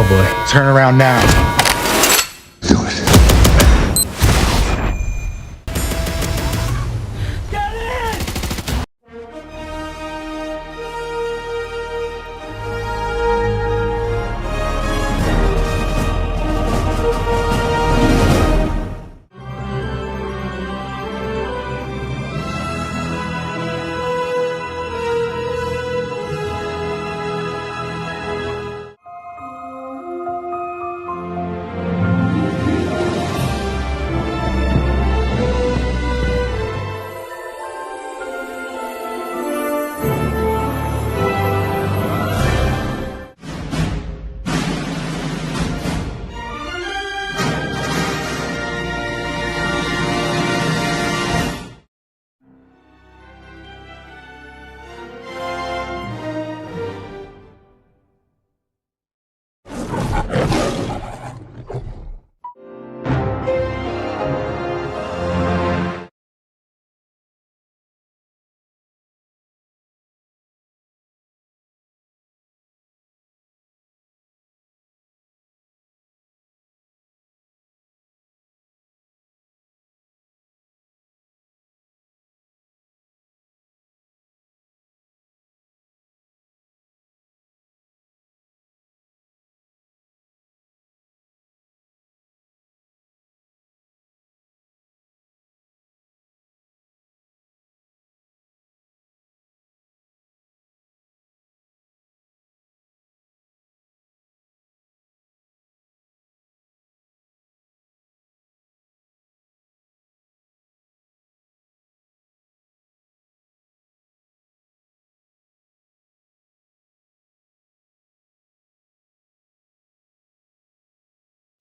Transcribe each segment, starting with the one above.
Oh boy. Turn around now. Do it.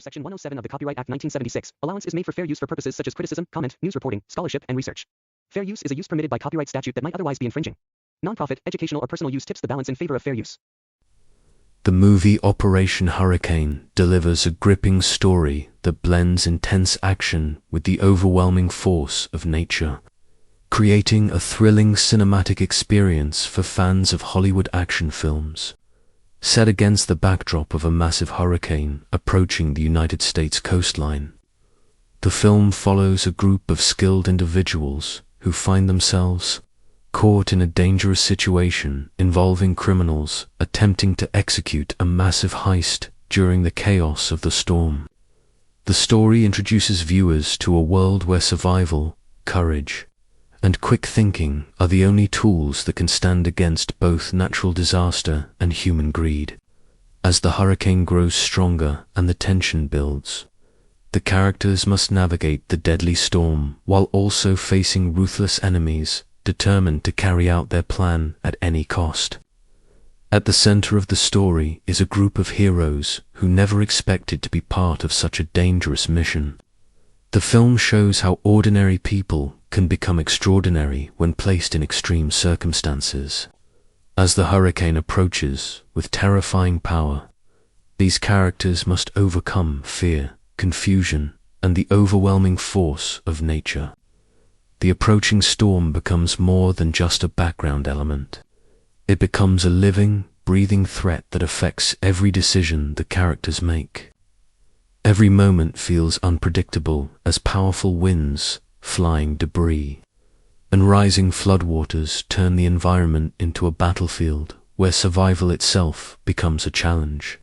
Section 107 of the Copyright Act 1976, allowance is made for fair use for purposes such as criticism, comment, news reporting, scholarship, and research. Fair use is a use permitted by copyright statute that might otherwise be infringing. Nonprofit, educational, or personal use tips the balance in favor of fair use. The movie Operation Hurricane delivers a gripping story that blends intense action with the overwhelming force of nature, creating a thrilling cinematic experience for fans of Hollywood action films. Set against the backdrop of a massive hurricane approaching the United States coastline, the film follows a group of skilled individuals who find themselves caught in a dangerous situation involving criminals attempting to execute a massive heist during the chaos of the storm. The story introduces viewers to a world where survival, courage, and quick thinking are the only tools that can stand against both natural disaster and human greed. As the hurricane grows stronger and the tension builds, the characters must navigate the deadly storm while also facing ruthless enemies determined to carry out their plan at any cost. At the center of the story is a group of heroes who never expected to be part of such a dangerous mission. The film shows how ordinary people can become extraordinary when placed in extreme circumstances. As the hurricane approaches with terrifying power, these characters must overcome fear, confusion, and the overwhelming force of nature. The approaching storm becomes more than just a background element. It becomes a living, breathing threat that affects every decision the characters make. Every moment feels unpredictable as powerful winds, flying debris, and rising floodwaters turn the environment into a battlefield where survival itself becomes a challenge.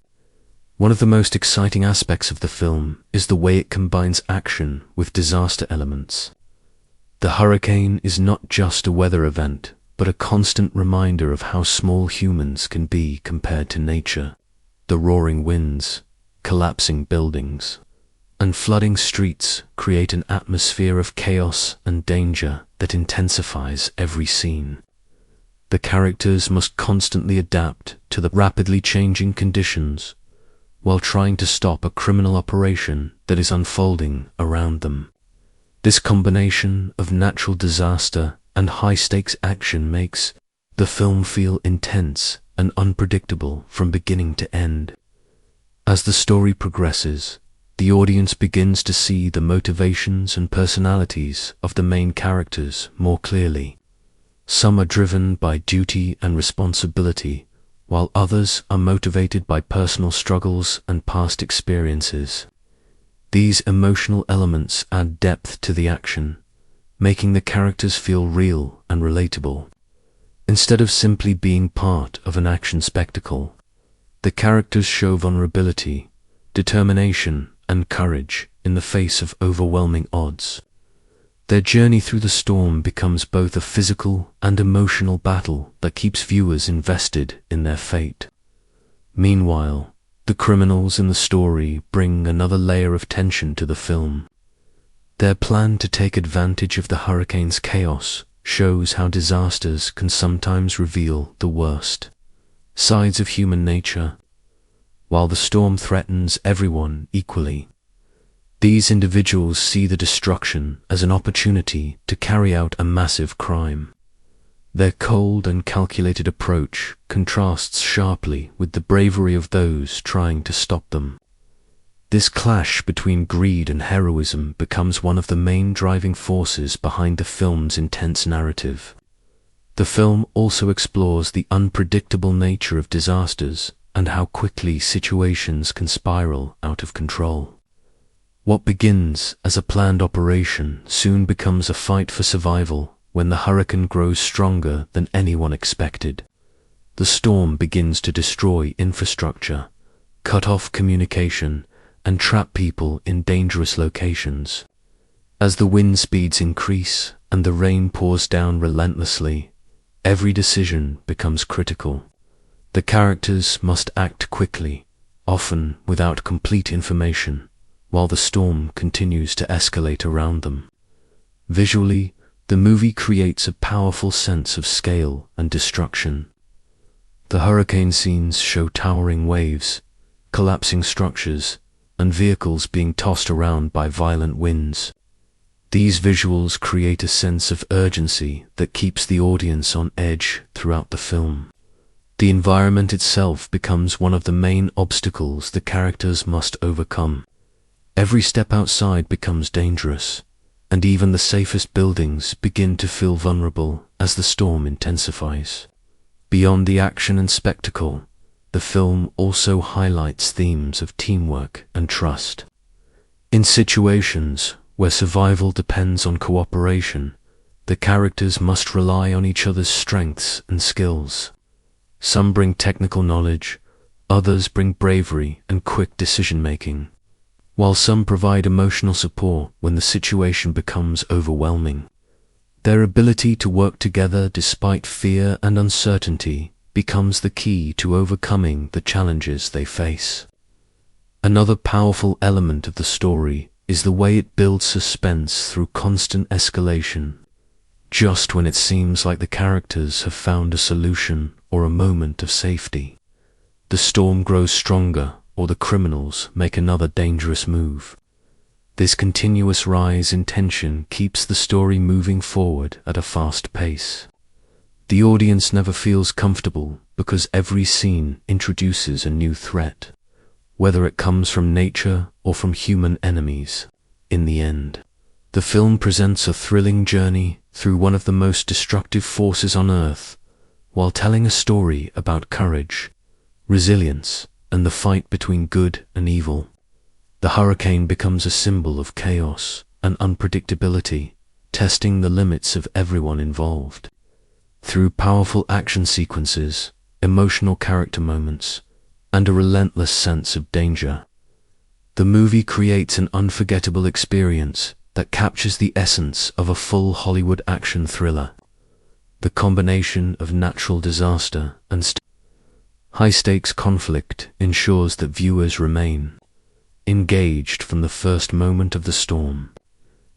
One of the most exciting aspects of the film is the way it combines action with disaster elements. The hurricane is not just a weather event, but a constant reminder of how small humans can be compared to nature. The roaring winds, collapsing buildings, and flooding streets create an atmosphere of chaos and danger that intensifies every scene. The characters must constantly adapt to the rapidly changing conditions while trying to stop a criminal operation that is unfolding around them. This combination of natural disaster and high-stakes action makes the film feel intense and unpredictable from beginning to end. As the story progresses, the audience begins to see the motivations and personalities of the main characters more clearly. Some are driven by duty and responsibility, while others are motivated by personal struggles and past experiences. These emotional elements add depth to the action, making the characters feel real and relatable. Instead of simply being part of an action spectacle, the characters show vulnerability, determination, and courage in the face of overwhelming odds. Their journey through the storm becomes both a physical and emotional battle that keeps viewers invested in their fate. Meanwhile, the criminals in the story bring another layer of tension to the film. Their plan to take advantage of the hurricane's chaos shows how disasters can sometimes reveal the worst sides of human nature. While the storm threatens everyone equally, these individuals see the destruction as an opportunity to carry out a massive crime. Their cold and calculated approach contrasts sharply with the bravery of those trying to stop them. This clash between greed and heroism becomes one of the main driving forces behind the film's intense narrative. The film also explores the unpredictable nature of disasters and how quickly situations can spiral out of control. What begins as a planned operation soon becomes a fight for survival when the hurricane grows stronger than anyone expected. The storm begins to destroy infrastructure, cut off communication, and trap people in dangerous locations. As the wind speeds increase and the rain pours down relentlessly, every decision becomes critical. The characters must act quickly, often without complete information, while the storm continues to escalate around them. Visually, the movie creates a powerful sense of scale and destruction. The hurricane scenes show towering waves, collapsing structures, and vehicles being tossed around by violent winds. These visuals create a sense of urgency that keeps the audience on edge throughout the film. The environment itself becomes one of the main obstacles the characters must overcome. Every step outside becomes dangerous, and even the safest buildings begin to feel vulnerable as the storm intensifies. Beyond the action and spectacle, the film also highlights themes of teamwork and trust. In situations where survival depends on cooperation, the characters must rely on each other's strengths and skills. Some bring technical knowledge, others bring bravery and quick decision-making, while some provide emotional support when the situation becomes overwhelming. Their ability to work together despite fear and uncertainty becomes the key to overcoming the challenges they face. Another powerful element of the story is the way it builds suspense through constant escalation. Just when it seems like the characters have found a solution or a moment of safety, the storm grows stronger or the criminals make another dangerous move. This continuous rise in tension keeps the story moving forward at a fast pace. The audience never feels comfortable because every scene introduces a new threat, whether it comes from nature or from human enemies. In the end, the film presents a thrilling journey through one of the most destructive forces on Earth, while telling a story about courage, resilience, and the fight between good and evil. The hurricane becomes a symbol of chaos and unpredictability, testing the limits of everyone involved. Through powerful action sequences, emotional character moments, and a relentless sense of danger, the movie creates an unforgettable experience that captures the essence of a full Hollywood action thriller. The combination of natural disaster and high-stakes conflict ensures that viewers remain engaged from the first moment of the storm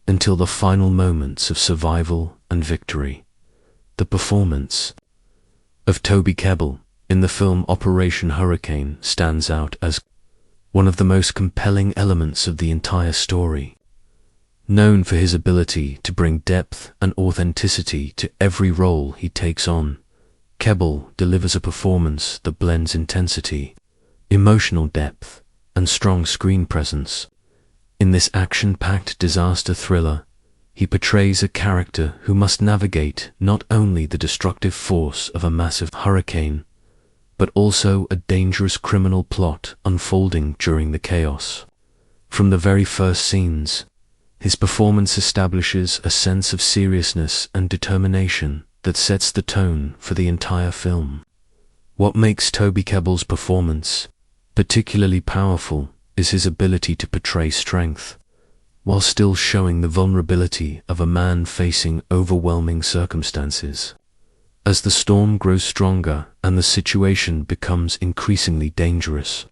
until the final moments of survival and victory. The performance of Toby Kebbell in the film Operation Hurricane stands out as one of the most compelling elements of the entire story. Known for his ability to bring depth and authenticity to every role he takes on, Kebbell delivers a performance that blends intensity, emotional depth, and strong screen presence. In this action-packed disaster thriller, he portrays a character who must navigate not only the destructive force of a massive hurricane, but also a dangerous criminal plot unfolding during the chaos. From the very first scenes, his performance establishes a sense of seriousness and determination that sets the tone for the entire film. What makes Toby Kebbell's performance particularly powerful is his ability to portray strength, while still showing the vulnerability of a man facing overwhelming circumstances. As the storm grows stronger and the situation becomes increasingly dangerous,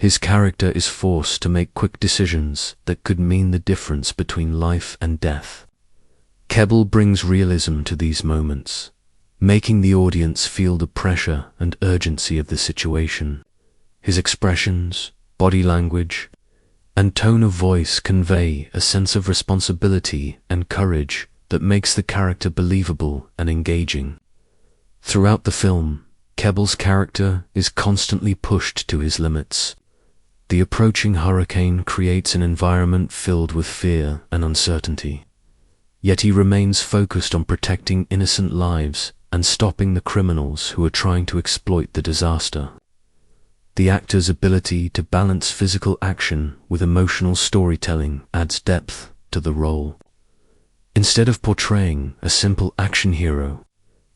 his character is forced to make quick decisions that could mean the difference between life and death. Kebbell brings realism to these moments, making the audience feel the pressure and urgency of the situation. His expressions, body language, and tone of voice convey a sense of responsibility and courage that makes the character believable and engaging. Throughout the film, Kebbell's character is constantly pushed to his limits. The approaching hurricane creates an environment filled with fear and uncertainty. Yet he remains focused on protecting innocent lives and stopping the criminals who are trying to exploit the disaster. The actor's ability to balance physical action with emotional storytelling adds depth to the role. Instead of portraying a simple action hero,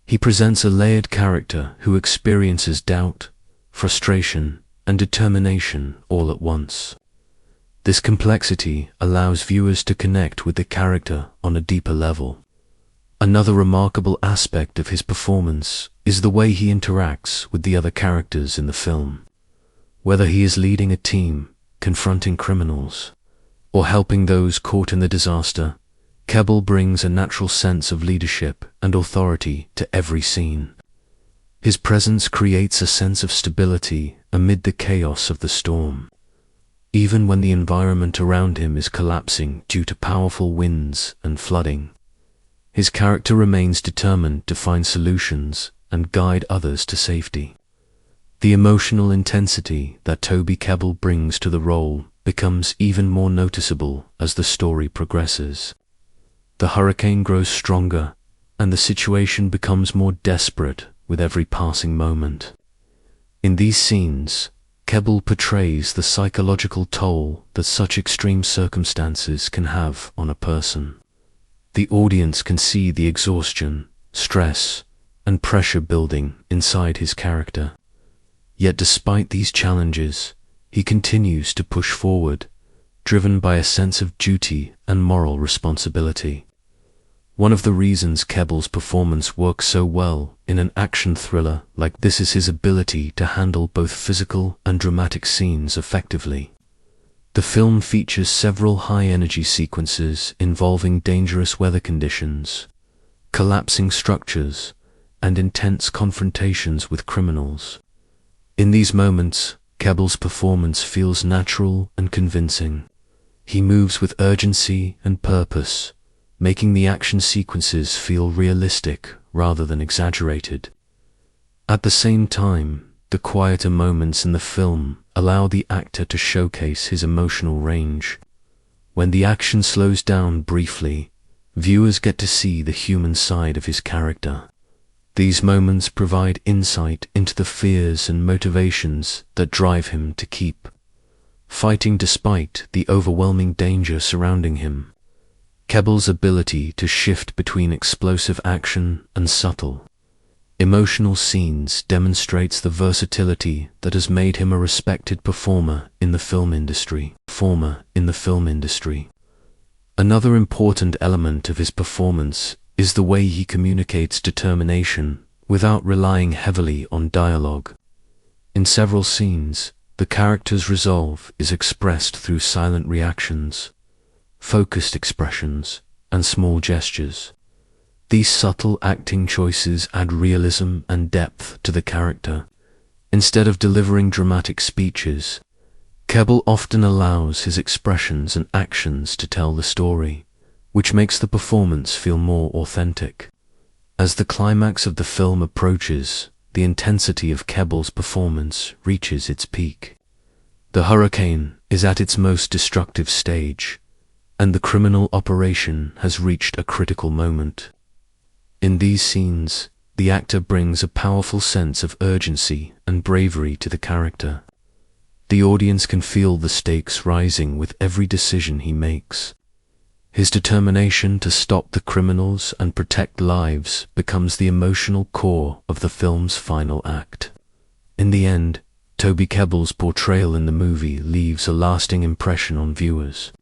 he presents a layered character who experiences doubt, frustration, and determination all at once. This complexity allows viewers to connect with the character on a deeper level. Another remarkable aspect of his performance is the way he interacts with the other characters in the film. Whether he is leading a team, confronting criminals, or helping those caught in the disaster, Kebbell brings a natural sense of leadership and authority to every scene. His presence creates a sense of stability amid the chaos of the storm. Even when the environment around him is collapsing due to powerful winds and flooding, his character remains determined to find solutions and guide others to safety. The emotional intensity that Toby Kebbell brings to the role becomes even more noticeable as the story progresses. The hurricane grows stronger, and the situation becomes more desperate with every passing moment. In these scenes, Kebbell portrays the psychological toll that such extreme circumstances can have on a person. The audience can see the exhaustion, stress, and pressure building inside his character. Yet despite these challenges, he continues to push forward, driven by a sense of duty and moral responsibility. One of the reasons Kebbell's performance works so well in an action thriller like this is his ability to handle both physical and dramatic scenes effectively. The film features several high-energy sequences involving dangerous weather conditions, collapsing structures, and intense confrontations with criminals. In these moments, Kebbell's performance feels natural and convincing. He moves with urgency and purpose, making the action sequences feel realistic rather than exaggerated. At the same time, the quieter moments in the film allow the actor to showcase his emotional range. When the action slows down briefly, viewers get to see the human side of his character. These moments provide insight into the fears and motivations that drive him to keep fighting despite the overwhelming danger surrounding him. Kebbell's ability to shift between explosive action and subtle, emotional scenes demonstrates the versatility that has made him a respected performer in the film industry. Another important element of his performance is the way he communicates determination without relying heavily on dialogue. In several scenes, the character's resolve is expressed through silent reactions, focused expressions, and small gestures. These subtle acting choices add realism and depth to the character. Instead of delivering dramatic speeches, Kebbell often allows his expressions and actions to tell the story, which makes the performance feel more authentic. As the climax of the film approaches, the intensity of Kebbell's performance reaches its peak. The hurricane is at its most destructive stage, and the criminal operation has reached a critical moment. In these scenes, the actor brings a powerful sense of urgency and bravery to the character. The audience can feel the stakes rising with every decision he makes. His determination to stop the criminals and protect lives becomes the emotional core of the film's final act. In the end, Toby Kebbell's portrayal in the movie leaves a lasting impression on viewers.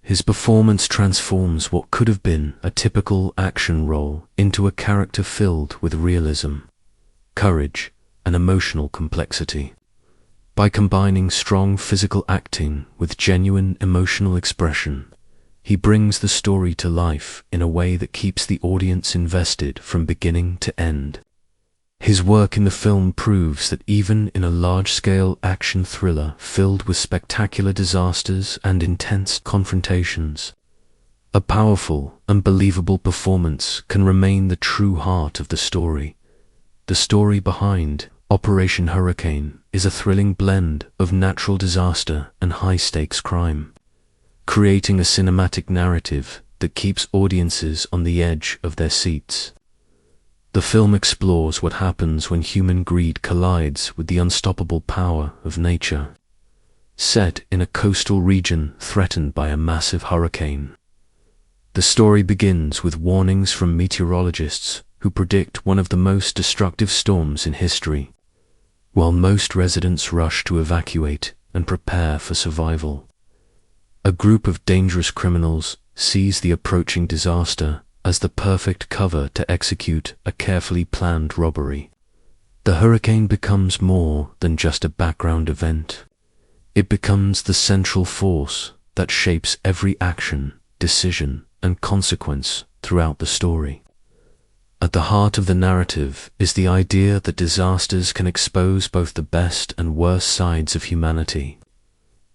His performance transforms what could have been a typical action role into a character filled with realism, courage, and emotional complexity. By combining strong physical acting with genuine emotional expression, he brings the story to life in a way that keeps the audience invested from beginning to end. His work in the film proves that even in a large-scale action thriller filled with spectacular disasters and intense confrontations, a powerful and believable performance can remain the true heart of the story. The story behind Operation Hurricane is a thrilling blend of natural disaster and high-stakes crime, creating a cinematic narrative that keeps audiences on the edge of their seats. The film explores what happens when human greed collides with the unstoppable power of nature. Set in a coastal region threatened by a massive hurricane, the story begins with warnings from meteorologists who predict one of the most destructive storms in history, while most residents rush to evacuate and prepare for survival. A group of dangerous criminals sees the approaching disaster as the perfect cover to execute a carefully planned robbery. The hurricane becomes more than just a background event. It becomes the central force that shapes every action, decision, and consequence throughout the story. At the heart of the narrative is the idea that disasters can expose both the best and worst sides of humanity.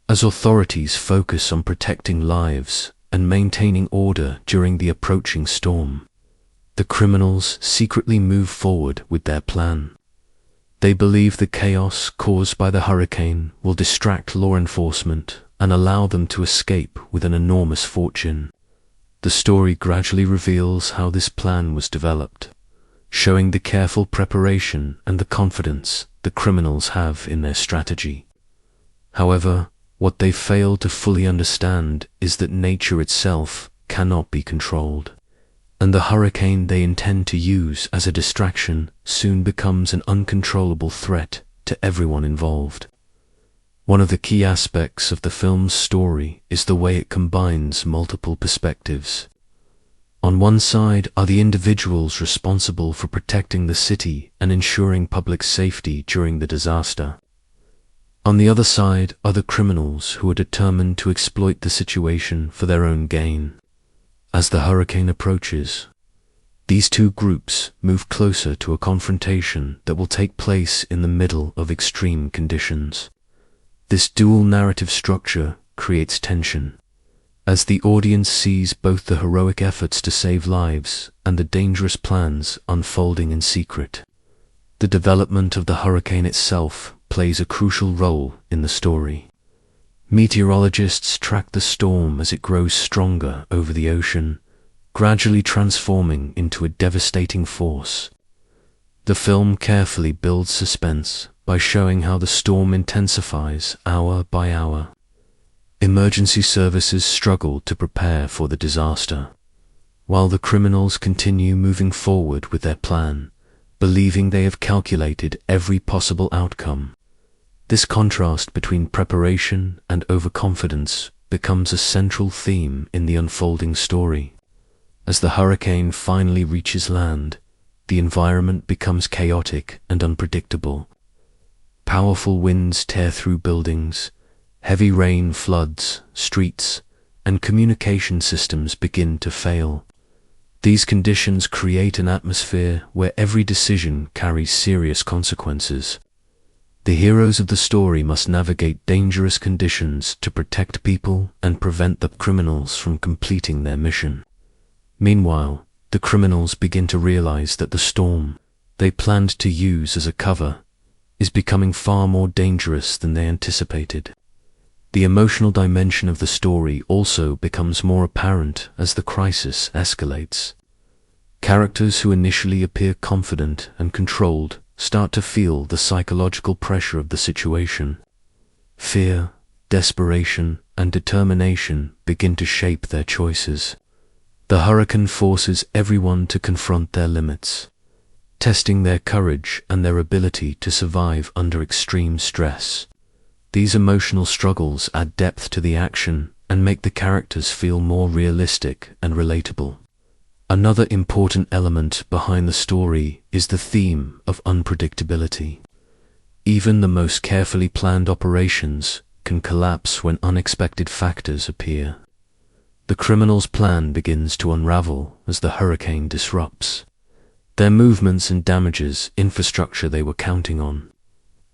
As authorities focus on protecting lives and maintaining order during the approaching storm, the criminals secretly move forward with their plan. They believe the chaos caused by the hurricane will distract law enforcement and allow them to escape with an enormous fortune. The story gradually reveals how this plan was developed, showing the careful preparation and the confidence the criminals have in their strategy. However, what they fail to fully understand is that nature itself cannot be controlled, and the hurricane they intend to use as a distraction soon becomes an uncontrollable threat to everyone involved. One of the key aspects of the film's story is the way it combines multiple perspectives. On one side are the individuals responsible for protecting the city and ensuring public safety during the disaster. On the other side are the criminals who are determined to exploit the situation for their own gain. As the hurricane approaches, these two groups move closer to a confrontation that will take place in the middle of extreme conditions. This dual narrative structure creates tension, as the audience sees both the heroic efforts to save lives and the dangerous plans unfolding in secret. The development of the hurricane itself plays a crucial role in the story. Meteorologists track the storm as it grows stronger over the ocean, gradually transforming into a devastating force. The film carefully builds suspense by showing how the storm intensifies hour by hour. Emergency services struggle to prepare for the disaster, while the criminals continue moving forward with their plan, believing they have calculated every possible outcome. This contrast between preparation and overconfidence becomes a central theme in the unfolding story. As the hurricane finally reaches land, the environment becomes chaotic and unpredictable. Powerful winds tear through buildings, heavy rain floods streets, and communication systems begin to fail. These conditions create an atmosphere where every decision carries serious consequences. The heroes of the story must navigate dangerous conditions to protect people and prevent the criminals from completing their mission. Meanwhile, the criminals begin to realize that the storm they planned to use as a cover is becoming far more dangerous than they anticipated. The emotional dimension of the story also becomes more apparent as the crisis escalates. Characters who initially appear confident and controlled start to feel the psychological pressure of the situation. Fear, desperation, and determination begin to shape their choices. The hurricane forces everyone to confront their limits, testing their courage and their ability to survive under extreme stress. These emotional struggles add depth to the action and make the characters feel more realistic and relatable. Another important element behind the story is the theme of unpredictability. Even the most carefully planned operations can collapse when unexpected factors appear. The criminals' plan begins to unravel as the hurricane disrupts their movements and damages infrastructure they were counting on.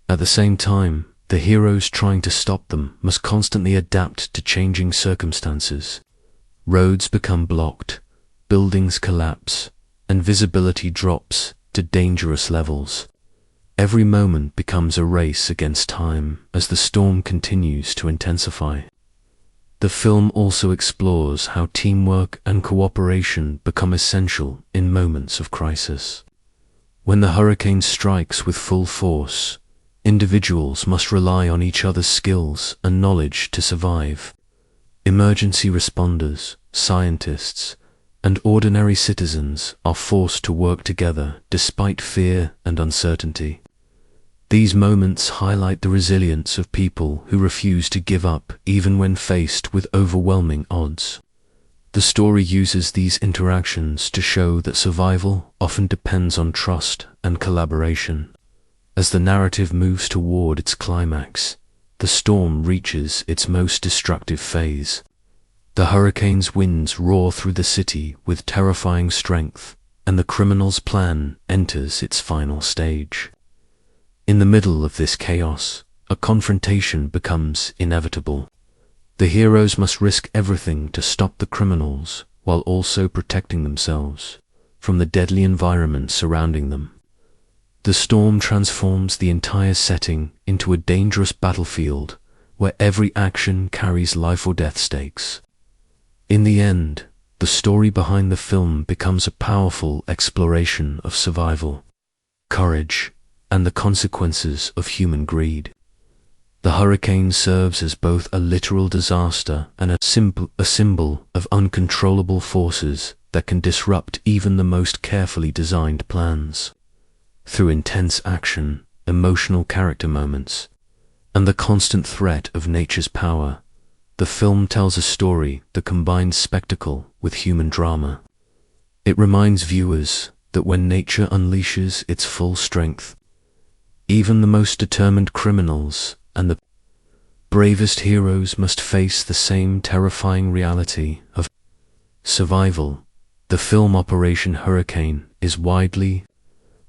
At the same time, the heroes trying to stop them must constantly adapt to changing circumstances. Roads become blocked, buildings collapse, and visibility drops to dangerous levels. Every moment becomes a race against time as the storm continues to intensify. The film also explores how teamwork and cooperation become essential in moments of crisis. When the hurricane strikes with full force, individuals must rely on each other's skills and knowledge to survive. Emergency responders, scientists, and ordinary citizens are forced to work together despite fear and uncertainty. These moments highlight the resilience of people who refuse to give up even when faced with overwhelming odds. The story uses these interactions to show that survival often depends on trust and collaboration. As the narrative moves toward its climax, the storm reaches its most destructive phase. The hurricane's winds roar through the city with terrifying strength, and the criminal's plan enters its final stage. In the middle of this chaos, a confrontation becomes inevitable. The heroes must risk everything to stop the criminals while also protecting themselves from the deadly environment surrounding them. The storm transforms the entire setting into a dangerous battlefield where every action carries life or death stakes. In the end, the story behind the film becomes a powerful exploration of survival, courage, and the consequences of human greed. The hurricane serves as both a literal disaster and a symbol of uncontrollable forces that can disrupt even the most carefully designed plans. Through intense action, emotional character moments, and the constant threat of nature's power, the film tells a story that combines spectacle with human drama. It reminds viewers that when nature unleashes its full strength, even the most determined criminals and the bravest heroes must face the same terrifying reality of survival. The film Operation Hurricane is widely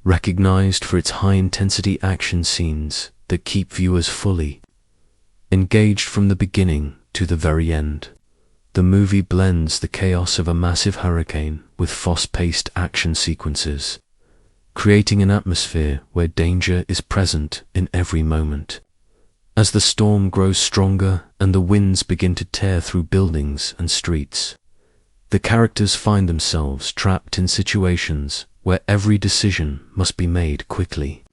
recognized for its high-intensity action scenes that keep viewers fully engaged from the beginning to the very end. The movie blends the chaos of a massive hurricane with fast-paced action sequences, creating an atmosphere where danger is present in every moment. As the storm grows stronger and the winds begin to tear through buildings and streets, the characters find themselves trapped in situations where every decision must be made quickly.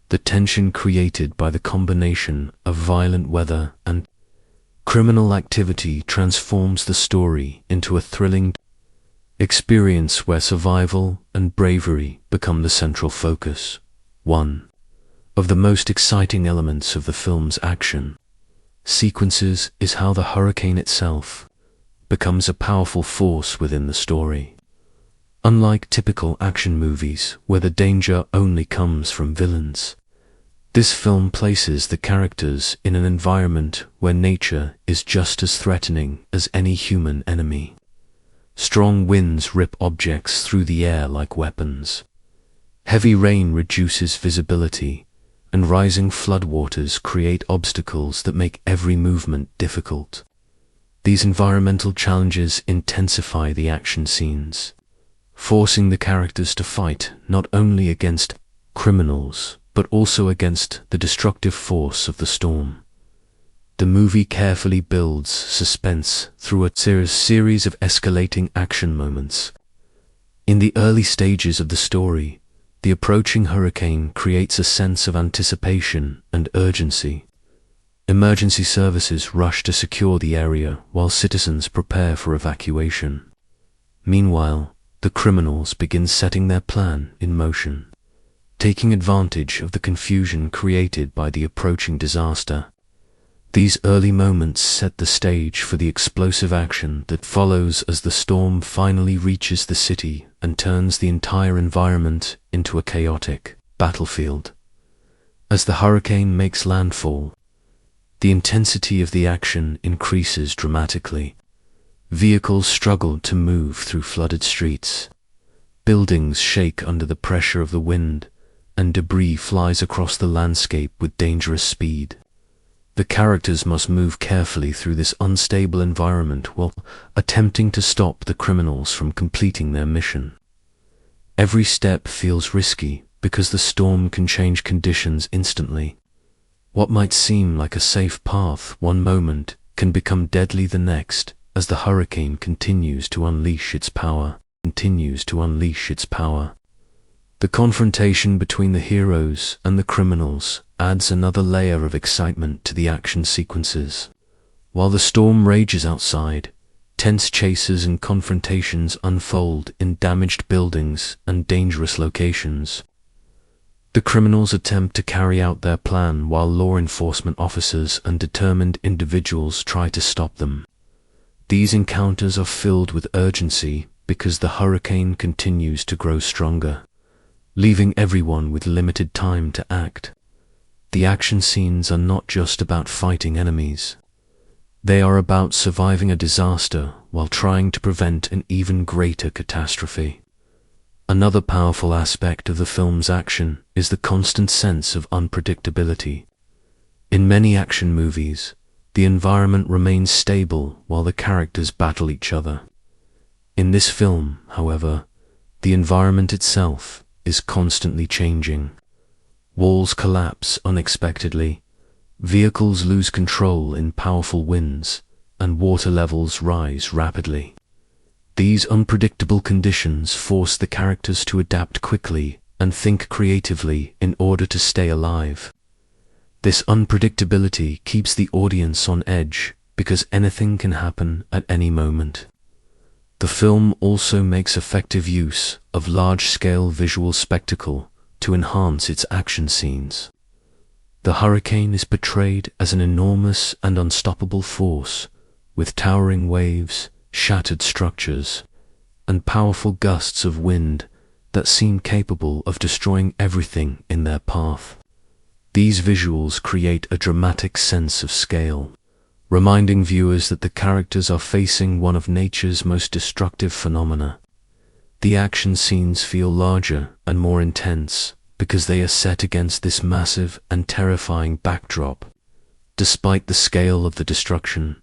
The tension created by the combination of violent weather and criminal activity transforms the story into a thrilling experience where survival and bravery become the central focus. One of the most exciting elements of the film's action sequences is how the hurricane itself becomes a powerful force within the story. Unlike typical action movies where the danger only comes from villains, this film places the characters in an environment where nature is just as threatening as any human enemy. Strong winds rip objects through the air like weapons. Heavy rain reduces visibility, and rising floodwaters create obstacles that make every movement difficult. These environmental challenges intensify the action scenes, forcing the characters to fight not only against criminals, but also against the destructive force of the storm. The movie carefully builds suspense through a series of escalating action moments, In the early stages of the story, the approaching hurricane creates a sense of anticipation and urgency. Emergency services rush to secure the area while citizens prepare for evacuation. Meanwhile, the criminals begin setting their plan in motion, taking advantage of the confusion created by the approaching disaster. These early moments set the stage for the explosive action that follows as the storm finally reaches the city and turns the entire environment into a chaotic battlefield. As the hurricane makes landfall, the intensity of the action increases dramatically. Vehicles struggle to move through flooded streets. Buildings shake under the pressure of the wind, and debris flies across the landscape with dangerous speed. The characters must move carefully through this unstable environment while attempting to stop the criminals from completing their mission. Every step feels risky because the storm can change conditions instantly. What might seem like a safe path one moment can become deadly the next as the hurricane continues to unleash its power. The confrontation between the heroes and the criminals adds another layer of excitement to the action sequences. While the storm rages outside, tense chases and confrontations unfold in damaged buildings and dangerous locations. The criminals attempt to carry out their plan while law enforcement officers and determined individuals try to stop them. These encounters are filled with urgency because the hurricane continues to grow stronger, leaving everyone with limited time to act. The action scenes are not just about fighting enemies. They are about surviving a disaster while trying to prevent an even greater catastrophe. Another powerful aspect of the film's action is the constant sense of unpredictability. In many action movies, the environment remains stable while the characters battle each other. In this film, however, the environment itself is constantly changing. Walls collapse unexpectedly, vehicles lose control in powerful winds, and water levels rise rapidly. These unpredictable conditions force the characters to adapt quickly and think creatively in order to stay alive. This unpredictability keeps the audience on edge because anything can happen at any moment. The film also makes effective use of large-scale visual spectacle to enhance its action scenes. The hurricane is portrayed as an enormous and unstoppable force, with towering waves, shattered structures, and powerful gusts of wind that seem capable of destroying everything in their path. These visuals create a dramatic sense of scale, reminding viewers that the characters are facing one of nature's most destructive phenomena. The action scenes feel larger and more intense because they are set against this massive and terrifying backdrop. Despite the scale of the destruction,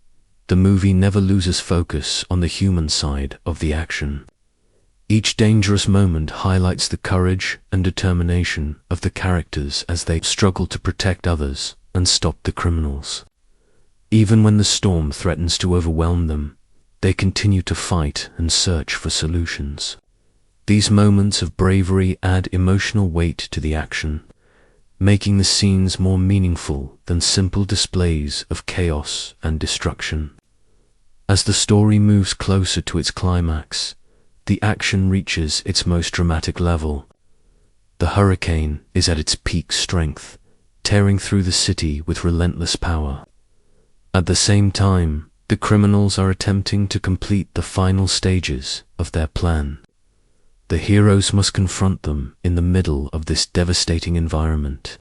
the movie never loses focus on the human side of the action. Each dangerous moment highlights the courage and determination of the characters as they struggle to protect others and stop the criminals. Even when the storm threatens to overwhelm them, they continue to fight and search for solutions. These moments of bravery add emotional weight to the action, making the scenes more meaningful than simple displays of chaos and destruction. As the story moves closer to its climax, the action reaches its most dramatic level. The hurricane is at its peak strength, tearing through the city with relentless power. At the same time, the criminals are attempting to complete the final stages of their plan. The heroes must confront them in the middle of this devastating environment,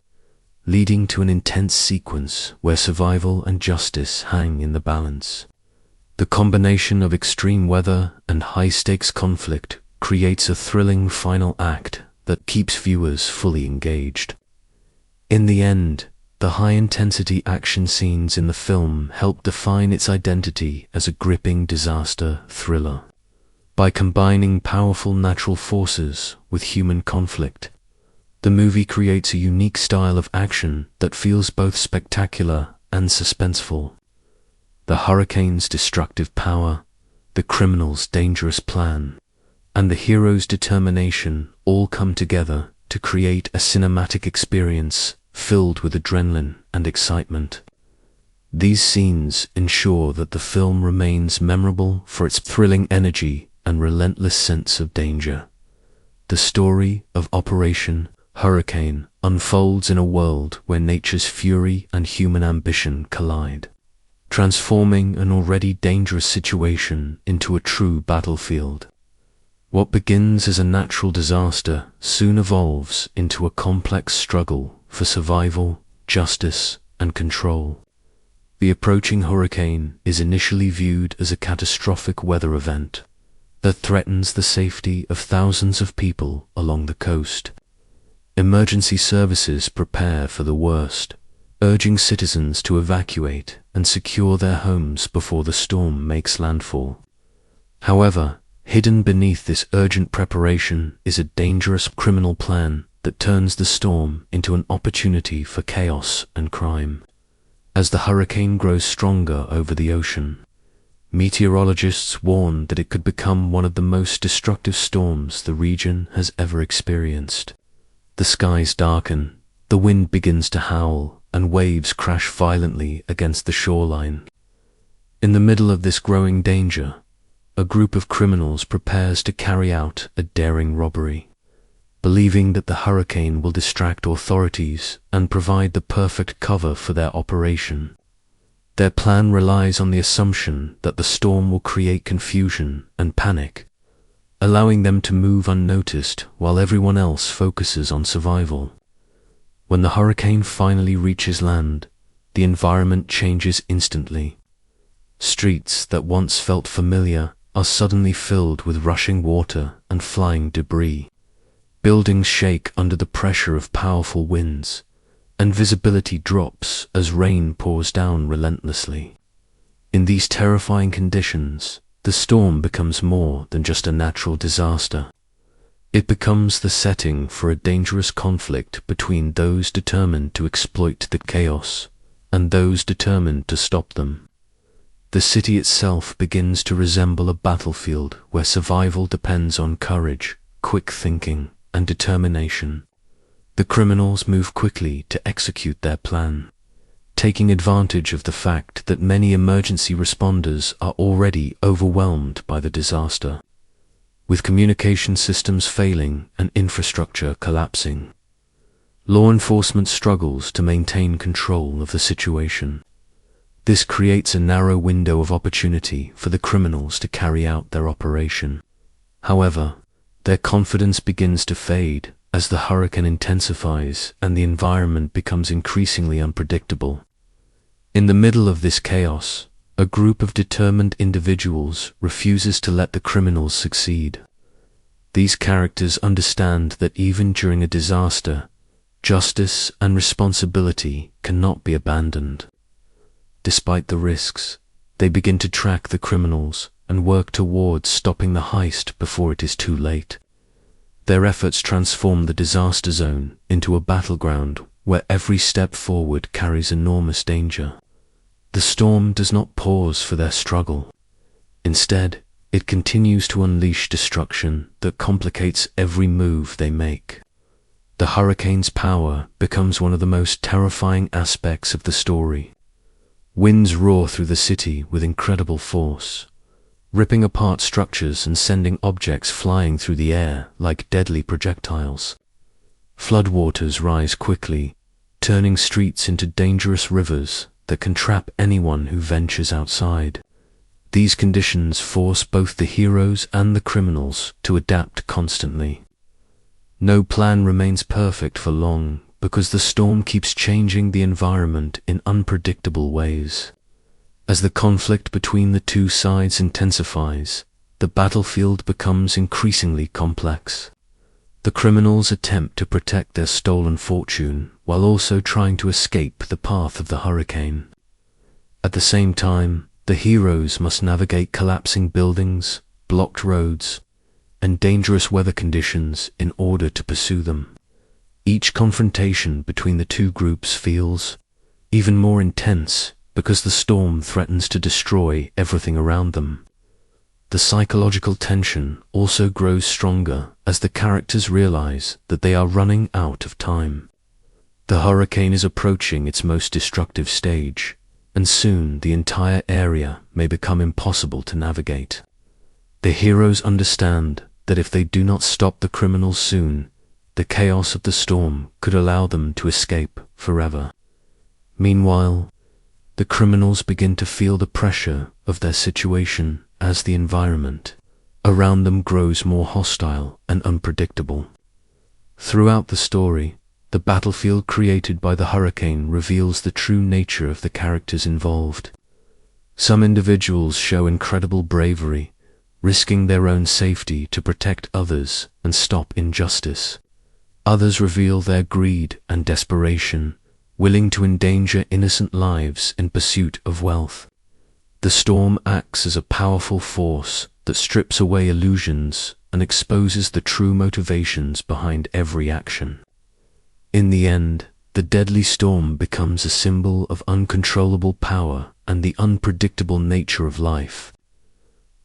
leading to an intense sequence where survival and justice hang in the balance. The combination of extreme weather and high-stakes conflict creates a thrilling final act that keeps viewers fully engaged. In the end, the high-intensity action scenes in the film help define its identity as a gripping disaster thriller. By combining powerful natural forces with human conflict, the movie creates a unique style of action that feels both spectacular and suspenseful. The hurricane's destructive power, the criminal's dangerous plan, and the hero's determination all come together to create a cinematic experience filled with adrenaline and excitement. These scenes ensure that the film remains memorable for its thrilling energy and relentless sense of danger. The story of Operation Hurricane unfolds in a world where nature's fury and human ambition collide, transforming an already dangerous situation into a true battlefield. What begins as a natural disaster soon evolves into a complex struggle for survival, justice, and control. The approaching hurricane is initially viewed as a catastrophic weather event that threatens the safety of thousands of people along the coast. Emergency services prepare for the worst, urging citizens to evacuate and secure their homes before the storm makes landfall. However, hidden beneath this urgent preparation is a dangerous criminal plan that turns the storm into an opportunity for chaos and crime. As the hurricane grows stronger over the ocean, meteorologists warn that it could become one of the most destructive storms the region has ever experienced. The skies darken, the wind begins to howl, and waves crash violently against the shoreline. In the middle of this growing danger, a group of criminals prepares to carry out a daring robbery, believing that the hurricane will distract authorities and provide the perfect cover for their operation. Their plan relies on the assumption that the storm will create confusion and panic, allowing them to move unnoticed while everyone else focuses on survival. When the hurricane finally reaches land, the environment changes instantly. Streets that once felt familiar are suddenly filled with rushing water and flying debris. Buildings shake under the pressure of powerful winds, and visibility drops as rain pours down relentlessly. In these terrifying conditions, the storm becomes more than just a natural disaster. It becomes the setting for a dangerous conflict between those determined to exploit the chaos and those determined to stop them. The city itself begins to resemble a battlefield where survival depends on courage, quick thinking, and determination. The criminals move quickly to execute their plan, taking advantage of the fact that many emergency responders are already overwhelmed by the disaster. With communication systems failing and infrastructure collapsing, law enforcement struggles to maintain control of the situation. This creates a narrow window of opportunity for the criminals to carry out their operation. However, their confidence begins to fade as the hurricane intensifies and the environment becomes increasingly unpredictable. In the middle of this chaos, a group of determined individuals refuses to let the criminals succeed. These characters understand that even during a disaster, justice and responsibility cannot be abandoned. Despite the risks, they begin to track the criminals and work towards stopping the heist before it is too late. Their efforts transform the disaster zone into a battleground where every step forward carries enormous danger. The storm does not pause for their struggle. Instead, it continues to unleash destruction that complicates every move they make. The hurricane's power becomes one of the most terrifying aspects of the story. Winds roar through the city with incredible force, ripping apart structures and sending objects flying through the air like deadly projectiles. Floodwaters rise quickly, turning streets into dangerous rivers that can trap anyone who ventures outside. These conditions force both the heroes and the criminals to adapt constantly. No plan remains perfect for long because the storm keeps changing the environment in unpredictable ways. As the conflict between the two sides intensifies, the battlefield becomes increasingly complex. The criminals attempt to protect their stolen fortune while also trying to escape the path of the hurricane. At the same time, the heroes must navigate collapsing buildings, blocked roads, and dangerous weather conditions in order to pursue them. Each confrontation between the two groups feels even more intense because the storm threatens to destroy everything around them. the psychological tension also grows stronger as the characters realize that they are running out of time. The hurricane is approaching its most destructive stage, and soon the entire area may become impossible to navigate. The heroes understand that if they do not stop the criminals soon, the chaos of the storm could allow them to escape forever. Meanwhile, the criminals begin to feel the pressure of their situation as the environment around them grows more hostile and unpredictable. Throughout the story, the battlefield created by the hurricane reveals the true nature of the characters involved. Some individuals show incredible bravery, risking their own safety to protect others and stop injustice. Others reveal their greed and desperation, willing to endanger innocent lives in pursuit of wealth. The storm acts as a powerful force that strips away illusions and exposes the true motivations behind every action. In the end, the deadly storm becomes a symbol of uncontrollable power and the unpredictable nature of life.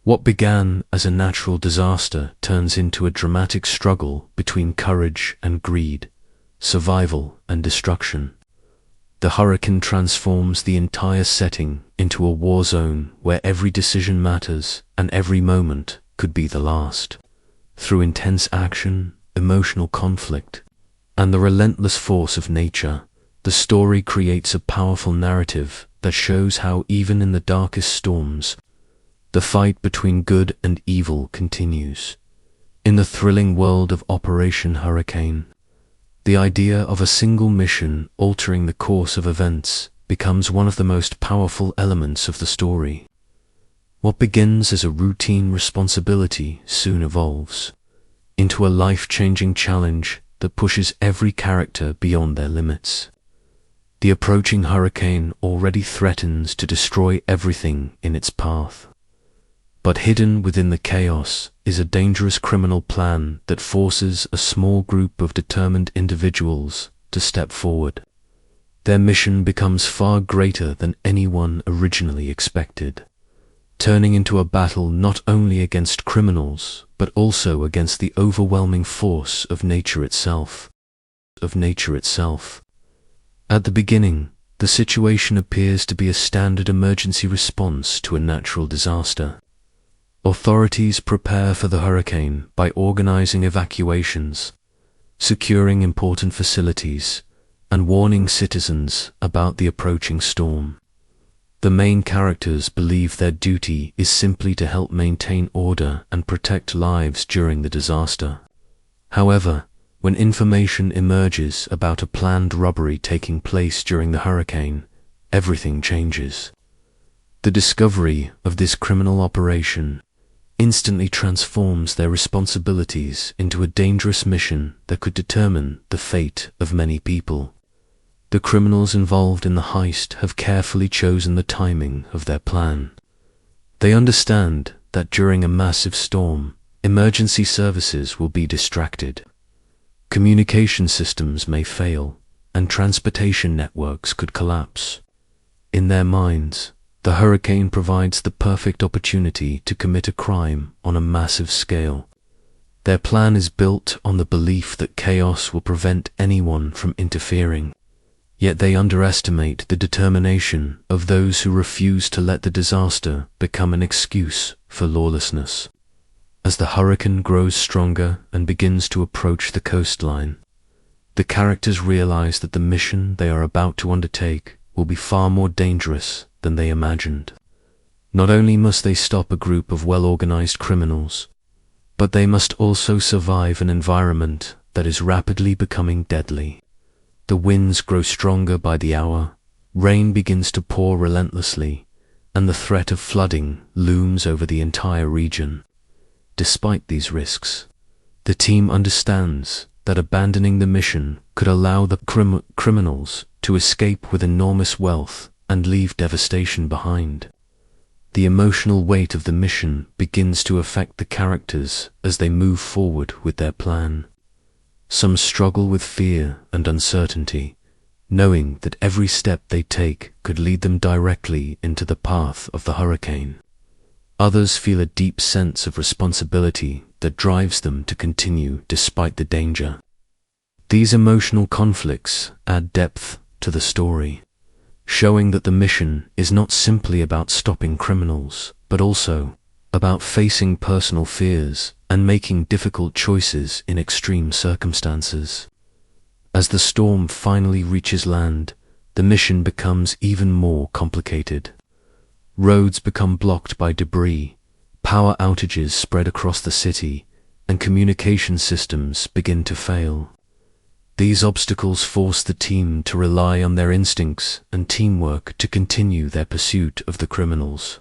What began as a natural disaster turns into a dramatic struggle between courage and greed, survival and destruction. The hurricane transforms the entire setting into a war zone where every decision matters and every moment could be the last. Through intense action, emotional conflict, and the relentless force of nature, the story creates a powerful narrative that shows how even in the darkest storms, the fight between good and evil continues. In the thrilling world of Operation Hurricane, the idea of a single mission altering the course of events becomes one of the most powerful elements of the story. What begins as a routine responsibility soon evolves into a life-changing challenge that pushes every character beyond their limits. The approaching hurricane already threatens to destroy everything in its path. But hidden within the chaos is a dangerous criminal plan that forces a small group of determined individuals to step forward. Their mission becomes far greater than anyone originally expected, turning into a battle not only against criminals, but also against the overwhelming force of nature itself. At the beginning, the situation appears to be a standard emergency response to a natural disaster. Authorities prepare for the hurricane by organizing evacuations, securing important facilities, and warning citizens about the approaching storm. The main characters believe their duty is simply to help maintain order and protect lives during the disaster. However, when information emerges about a planned robbery taking place during the hurricane, everything changes. The discovery of this criminal operation instantly transforms their responsibilities into a dangerous mission that could determine the fate of many people. The criminals involved in the heist have carefully chosen the timing of their plan. They understand that during a massive storm, emergency services will be distracted. Communication systems may fail, and transportation networks could collapse. In their minds, the hurricane provides the perfect opportunity to commit a crime on a massive scale. Their plan is built on the belief that chaos will prevent anyone from interfering. Yet they underestimate the determination of those who refuse to let the disaster become an excuse for lawlessness. As the hurricane grows stronger and begins to approach the coastline, the characters realize that the mission they are about to undertake will be far more dangerous than they imagined. Not only must they stop a group of well-organized criminals, but they must also survive an environment that is rapidly becoming deadly. The winds grow stronger by the hour, rain begins to pour relentlessly, and the threat of flooding looms over the entire region. Despite these risks, the team understands that abandoning the mission could allow the criminals to escape with enormous wealth and leave devastation behind. The emotional weight of the mission begins to affect the characters as they move forward with their plan. Some struggle with fear and uncertainty, knowing that every step they take could lead them directly into the path of the hurricane. Others feel a deep sense of responsibility that drives them to continue despite the danger. These emotional conflicts add depth to the story, showing that the mission is not simply about stopping criminals, but also about facing personal fears and making difficult choices in extreme circumstances. As the storm finally reaches land, the mission becomes even more complicated. Roads become blocked by debris, power outages spread across the city, and communication systems begin to fail. These obstacles force the team to rely on their instincts and teamwork to continue their pursuit of the criminals.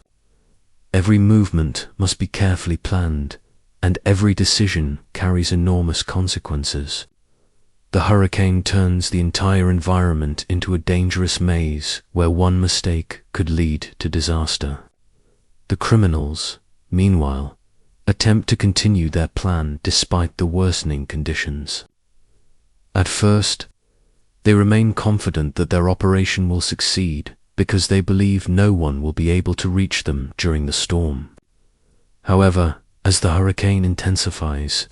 Every movement must be carefully planned, and every decision carries enormous consequences. The hurricane turns the entire environment into a dangerous maze where one mistake could lead to disaster. The criminals, meanwhile, attempt to continue their plan despite the worsening conditions. At first, they remain confident that their operation will succeed because they believe no one will be able to reach them during the storm. However, as the hurricane intensifies,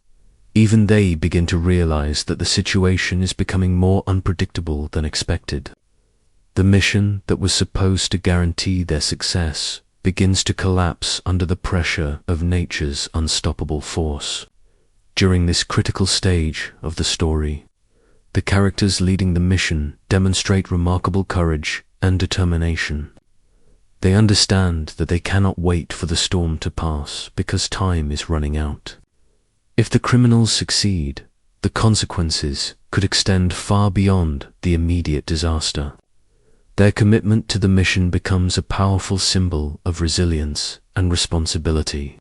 even they begin to realize that the situation is becoming more unpredictable than expected. The mission that was supposed to guarantee their success begins to collapse under the pressure of nature's unstoppable force. During this critical stage of the story, the characters leading the mission demonstrate remarkable courage and determination. They understand that they cannot wait for the storm to pass because time is running out. If the criminals succeed, the consequences could extend far beyond the immediate disaster. Their commitment to the mission becomes a powerful symbol of resilience and responsibility,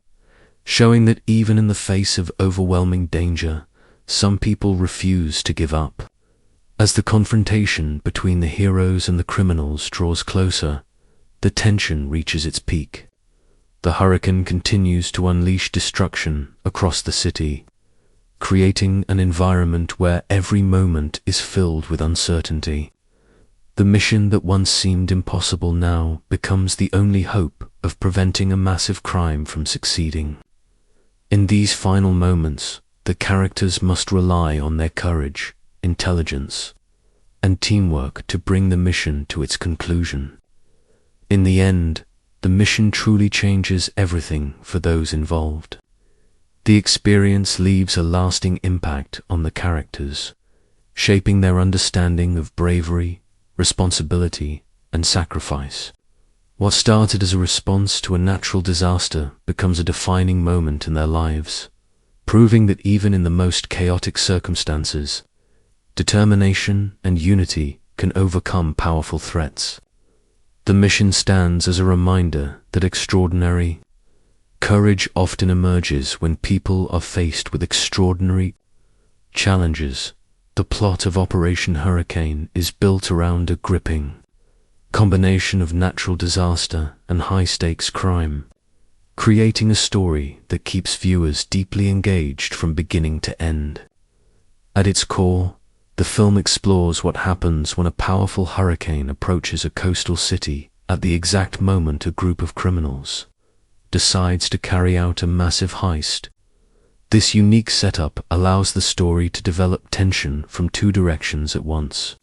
showing that even in the face of overwhelming danger, some people refuse to give up. As the confrontation between the heroes and the criminals draws closer, the tension reaches its peak. The hurricane continues to unleash destruction across the city, creating an environment where every moment is filled with uncertainty. The mission that once seemed impossible now becomes the only hope of preventing a massive crime from succeeding. In these final moments, the characters must rely on their courage, intelligence, and teamwork to bring the mission to its conclusion. In the end, the mission truly changes everything for those involved. The experience leaves a lasting impact on the characters, shaping their understanding of bravery, responsibility, and sacrifice. What started as a response to a natural disaster becomes a defining moment in their lives, proving that even in the most chaotic circumstances, determination and unity can overcome powerful threats. The mission stands as a reminder that extraordinary courage often emerges when people are faced with extraordinary challenges. The plot of Operation Hurricane is built around a gripping combination of natural disaster and high-stakes crime, creating a story that keeps viewers deeply engaged from beginning to end. At its core, the film explores what happens when a powerful hurricane approaches a coastal city at the exact moment a group of criminals decides to carry out a massive heist. This unique setup allows the story to develop tension from two directions at once.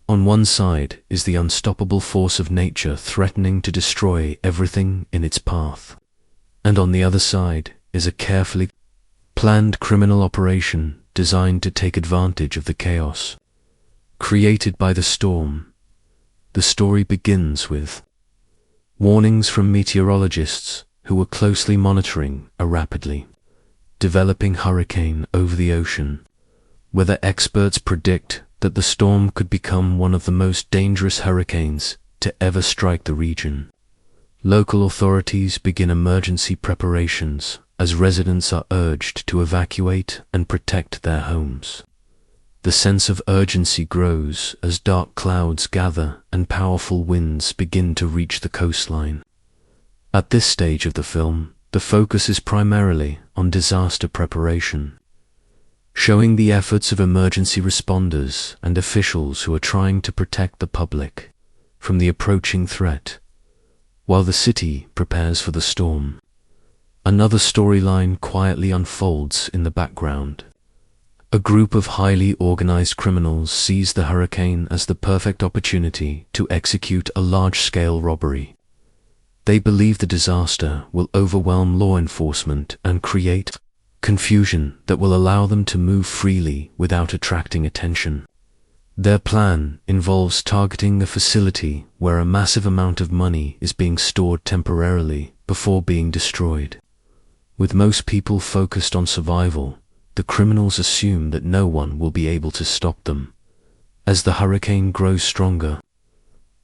On one side is the unstoppable force of nature threatening to destroy everything in its path, and on the other side is a carefully planned criminal operation designed to take advantage of the chaos created by the storm. The story begins with warnings from meteorologists who were closely monitoring a rapidly developing hurricane over the ocean. Weather experts predict that the storm could become one of the most dangerous hurricanes to ever strike the region. Local authorities begin emergency preparations as residents are urged to evacuate and protect their homes. The sense of urgency grows as dark clouds gather and powerful winds begin to reach the coastline. At this stage of the film, the focus is primarily on disaster preparation, showing the efforts of emergency responders and officials who are trying to protect the public from the approaching threat. While the city prepares for the storm, Another storyline quietly unfolds in the background. A group of highly organized criminals sees the hurricane as the perfect opportunity to execute a large-scale robbery. They believe the disaster will overwhelm law enforcement and create confusion that will allow them to move freely without attracting attention. Their plan involves targeting a facility where a massive amount of money is being stored temporarily before being destroyed. With most people focused on survival, the criminals assume that no one will be able to stop them. As the hurricane grows stronger,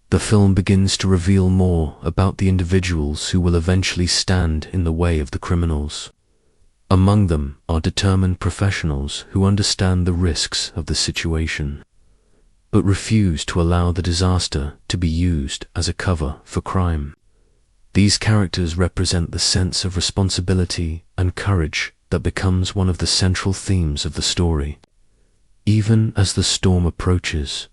the film begins to reveal more about the individuals who will eventually stand in the way of the criminals. Among them are determined professionals who understand the risks of the situation, but refuse to allow the disaster to be used as a cover for crime. These characters represent the sense of responsibility and courage that becomes one of the central themes of the story. Even as the storm approaches,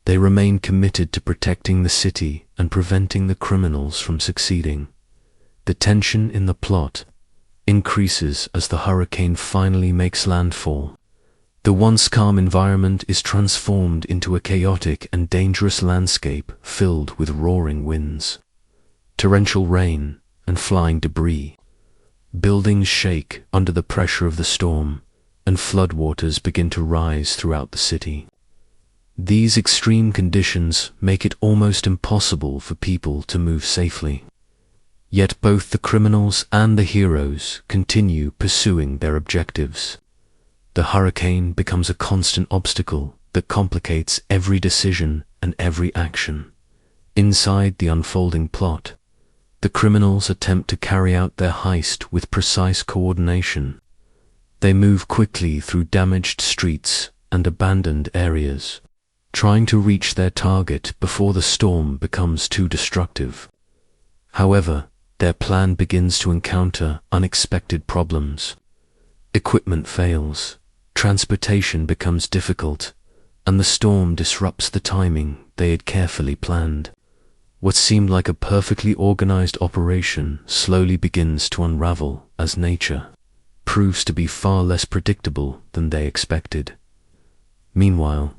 they remain committed to protecting the city and preventing the criminals from succeeding. The tension in the plot increases as the hurricane finally makes landfall. The once calm environment is transformed into a chaotic and dangerous landscape filled with roaring winds, torrential rain, and flying debris. Buildings shake under the pressure of the storm, and floodwaters begin to rise throughout the city. These extreme conditions make it almost impossible for people to move safely. Yet both the criminals and the heroes continue pursuing their objectives. The hurricane becomes a constant obstacle that complicates every decision and every action. Inside the unfolding plot, the criminals attempt to carry out their heist with precise coordination. They move quickly through damaged streets and abandoned areas, trying to reach their target before the storm becomes too destructive. However, their plan begins to encounter unexpected problems. Equipment fails, transportation becomes difficult, and the storm disrupts the timing they had carefully planned. What seemed like a perfectly organized operation slowly begins to unravel as nature proves to be far less predictable than they expected. Meanwhile,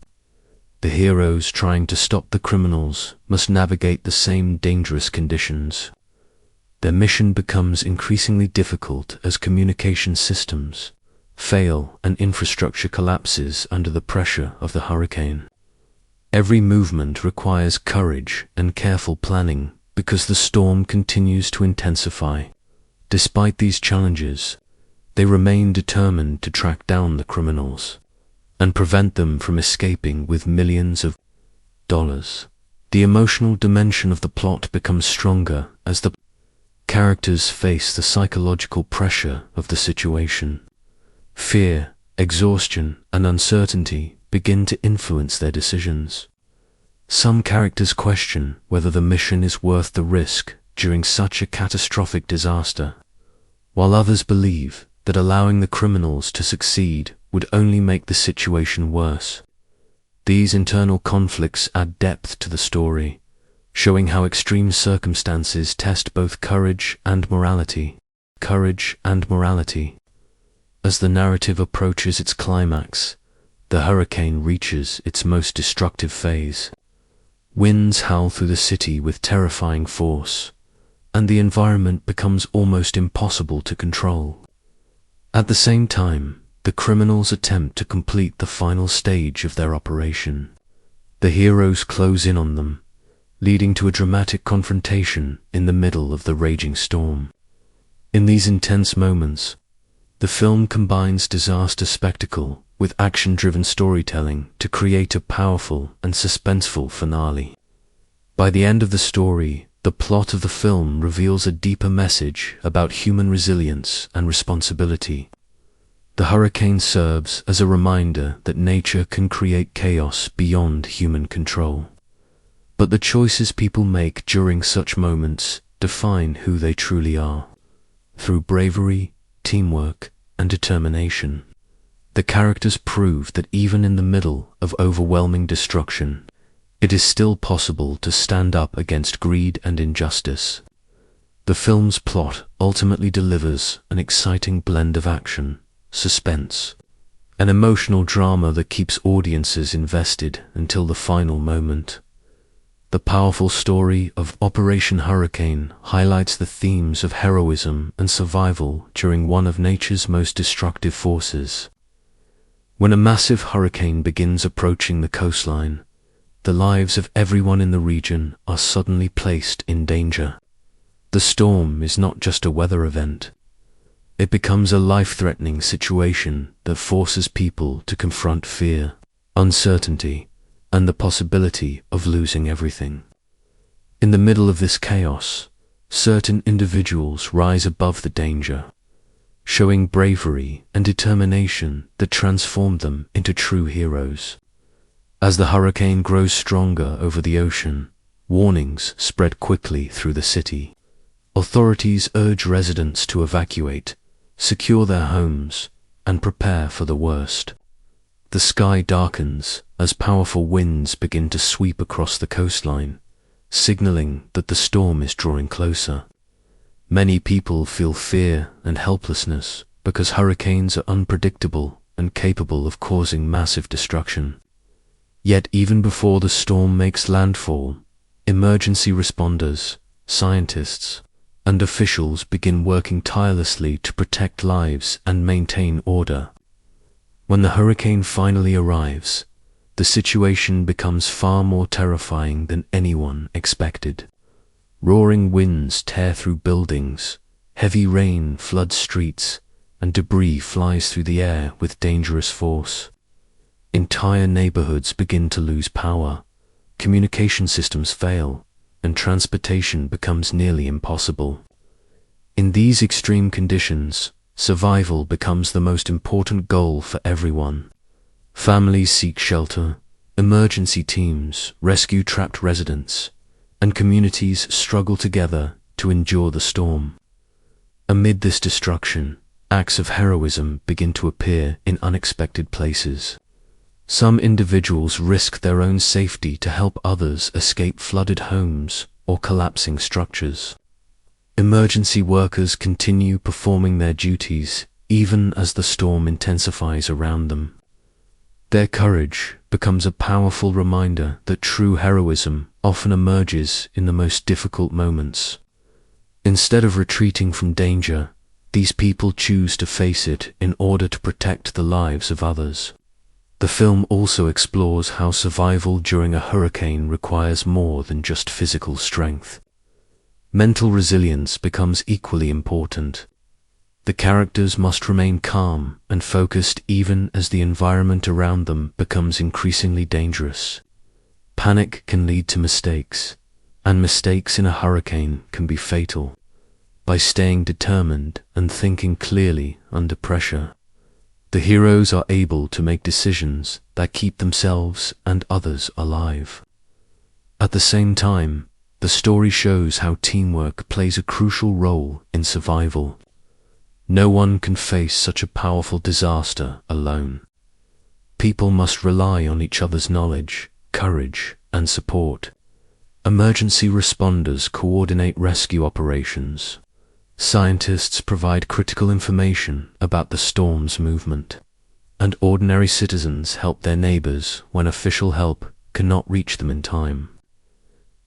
the heroes trying to stop the criminals must navigate the same dangerous conditions. Their mission becomes increasingly difficult as communication systems fail and infrastructure collapses under the pressure of the hurricane. Every movement requires courage and careful planning because the storm continues to intensify. Despite these challenges, they remain determined to track down the criminals and prevent them from escaping with millions of dollars. The emotional dimension of the plot becomes stronger as the characters face the psychological pressure of the situation. Fear, exhaustion, and uncertainty begin to influence their decisions. Some characters question whether the mission is worth the risk during such a catastrophic disaster, while others believe that allowing the criminals to succeed would only make the situation worse. These internal conflicts add depth to the story, showing how extreme circumstances test both courage and morality. As the narrative approaches its climax, the hurricane reaches its most destructive phase. Winds howl through the city with terrifying force, and the environment becomes almost impossible to control. At the same time, the criminals attempt to complete the final stage of their operation. The heroes close in on them, leading to a dramatic confrontation in the middle of the raging storm. In these intense moments, the film combines disaster spectacle with action-driven storytelling to create a powerful and suspenseful finale. By the end of the story, the plot of the film reveals a deeper message about human resilience and responsibility. The hurricane serves as a reminder that nature can create chaos beyond human control. But the choices people make during such moments define who they truly are. Through bravery, teamwork, and determination, the characters prove that even in the middle of overwhelming destruction, it is still possible to stand up against greed and injustice. The film's plot ultimately delivers an exciting blend of action, suspense, an emotional drama that keeps audiences invested until the final moment. The powerful story of Operation Hurricane highlights the themes of heroism and survival during one of nature's most destructive forces. When a massive hurricane begins approaching the coastline, the lives of everyone in the region are suddenly placed in danger. The storm is not just a weather event. It becomes a life-threatening situation that forces people to confront fear, uncertainty, and the possibility of losing everything. In the middle of this chaos, certain individuals rise above the danger, showing bravery and determination that transform them into true heroes. As the hurricane grows stronger over the ocean, warnings spread quickly through the city. Authorities urge residents to evacuate, secure their homes, and prepare for the worst. The sky darkens as powerful winds begin to sweep across the coastline, signaling that the storm is drawing closer. Many people feel fear and helplessness because hurricanes are unpredictable and capable of causing massive destruction. Yet even before the storm makes landfall, emergency responders, scientists, and officials begin working tirelessly to protect lives and maintain order. When the hurricane finally arrives, the situation becomes far more terrifying than anyone expected. Roaring winds tear through buildings, heavy rain floods streets, and debris flies through the air with dangerous force. Entire neighborhoods begin to lose power, communication systems fail, and transportation becomes nearly impossible. In these extreme conditions, survival becomes the most important goal for everyone. Families seek shelter, emergency teams rescue trapped residents, and communities struggle together to endure the storm. Amid this destruction, acts of heroism begin to appear in unexpected places. Some individuals risk their own safety to help others escape flooded homes or collapsing structures. Emergency workers continue performing their duties even as the storm intensifies around them. Their courage becomes a powerful reminder that true heroism often emerges in the most difficult moments. Instead of retreating from danger, these people choose to face it in order to protect the lives of others. The film also explores how survival during a hurricane requires more than just physical strength. Mental resilience becomes equally important. The characters must remain calm and focused even as the environment around them becomes increasingly dangerous. Panic can lead to mistakes, and mistakes in a hurricane can be fatal. By staying determined and thinking clearly under pressure, the heroes are able to make decisions that keep themselves and others alive. At the same time, the story shows how teamwork plays a crucial role in survival. No one can face such a powerful disaster alone. People must rely on each other's knowledge, courage, and support. Emergency responders coordinate rescue operations. Scientists provide critical information about the storm's movement, and ordinary citizens help their neighbors when official help cannot reach them in time.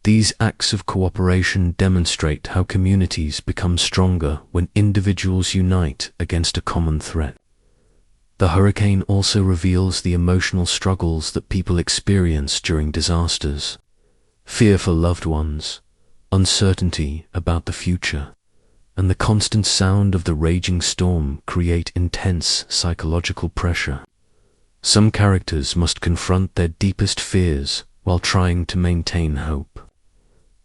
These acts of cooperation demonstrate how communities become stronger when individuals unite against a common threat. The hurricane also reveals the emotional struggles that people experience during disasters. Fear for loved ones, uncertainty about the future, and the constant sound of the raging storm create intense psychological pressure. Some characters must confront their deepest fears while trying to maintain hope.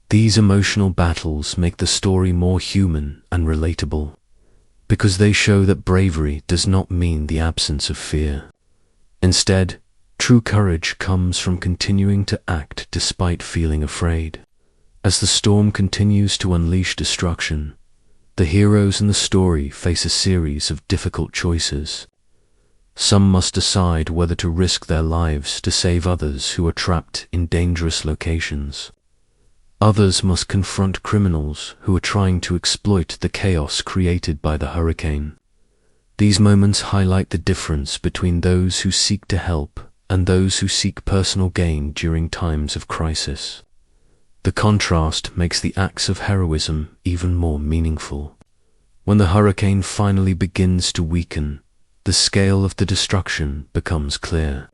These emotional battles make the story more human and relatable, because they show that bravery does not mean the absence of fear. Instead, true courage comes from continuing to act despite feeling afraid. As the storm continues to unleash destruction, the heroes in the story face a series of difficult choices. Some must decide whether to risk their lives to save others who are trapped in dangerous locations. Others must confront criminals who are trying to exploit the chaos created by the hurricane. These moments highlight the difference between those who seek to help and those who seek personal gain during times of crisis. The contrast makes the acts of heroism even more meaningful. When the hurricane finally begins to weaken, the scale of the destruction becomes clear.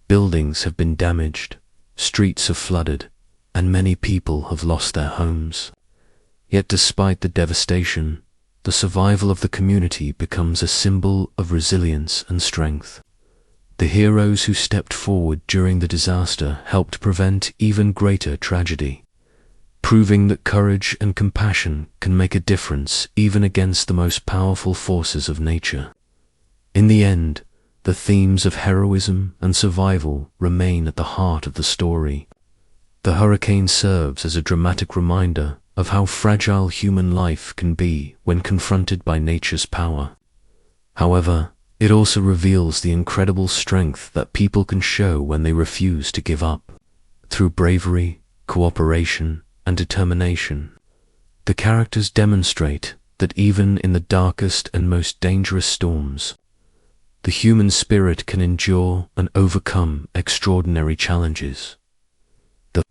Buildings have been damaged, streets are flooded, and many people have lost their homes. Yet despite the devastation, the survival of the community becomes a symbol of resilience and strength. The heroes who stepped forward during the disaster helped prevent even greater tragedy, proving that courage and compassion can make a difference even against the most powerful forces of nature. In the end, the themes of heroism and survival remain at the heart of the story. The hurricane serves as a dramatic reminder of how fragile human life can be when confronted by nature's power. However, it also reveals the incredible strength that people can show when they refuse to give up. Through bravery, cooperation, and determination, the characters demonstrate that even in the darkest and most dangerous storms, the human spirit can endure and overcome extraordinary challenges. The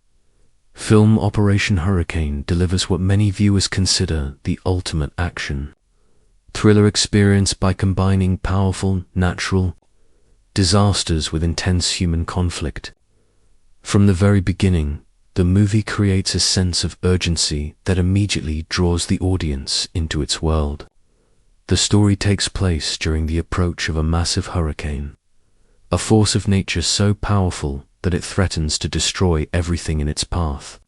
film Operation Hurricane delivers what many viewers consider the ultimate action thriller experience by combining powerful, natural disasters with intense human conflict. From the very beginning, the movie creates a sense of urgency that immediately draws the audience into its world. The story takes place during the approach of a massive hurricane, a force of nature so powerful that it threatens to destroy everything in its path.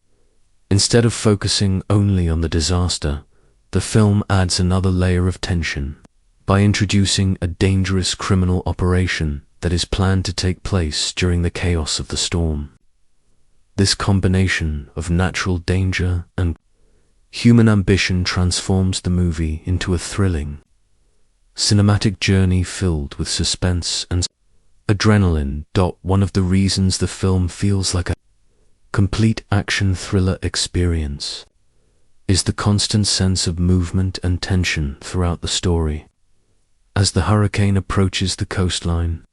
Instead of focusing only on the disaster, the film adds another layer of tension by introducing a dangerous criminal operation that is planned to take place during the chaos of the storm. This combination of natural danger and human ambition transforms the movie into a thrilling, cinematic journey filled with suspense and adrenaline. One of the reasons the film feels like a complete action thriller experience is the constant sense of movement and tension throughout the story. As the hurricane approaches the coastline,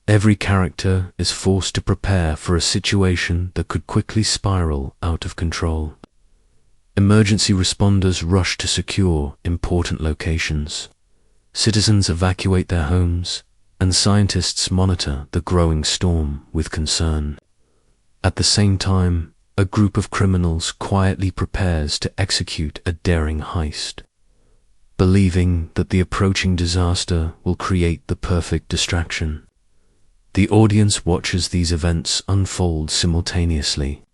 every character is forced to prepare for a situation that could quickly spiral out of control. Emergency responders rush to secure important locations. Citizens evacuate their homes, and scientists monitor the growing storm with concern. At the same time, a group of criminals quietly prepares to execute a daring heist, believing that the approaching disaster will create the perfect distraction. The audience watches these events unfold simultaneously,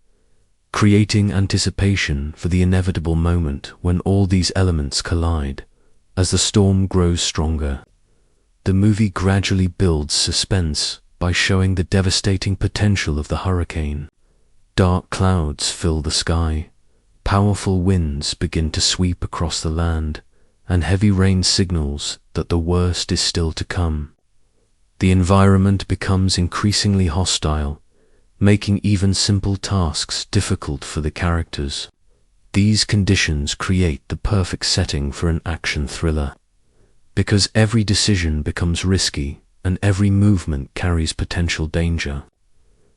creating anticipation for the inevitable moment when all these elements collide. As the storm grows stronger, the movie gradually builds suspense by showing the devastating potential of the hurricane. Dark clouds fill the sky, powerful winds begin to sweep across the land, and heavy rain signals that the worst is still to come. The environment becomes increasingly hostile, making even simple tasks difficult for the characters. These conditions create the perfect setting for an action thriller, because every decision becomes risky and every movement carries potential danger.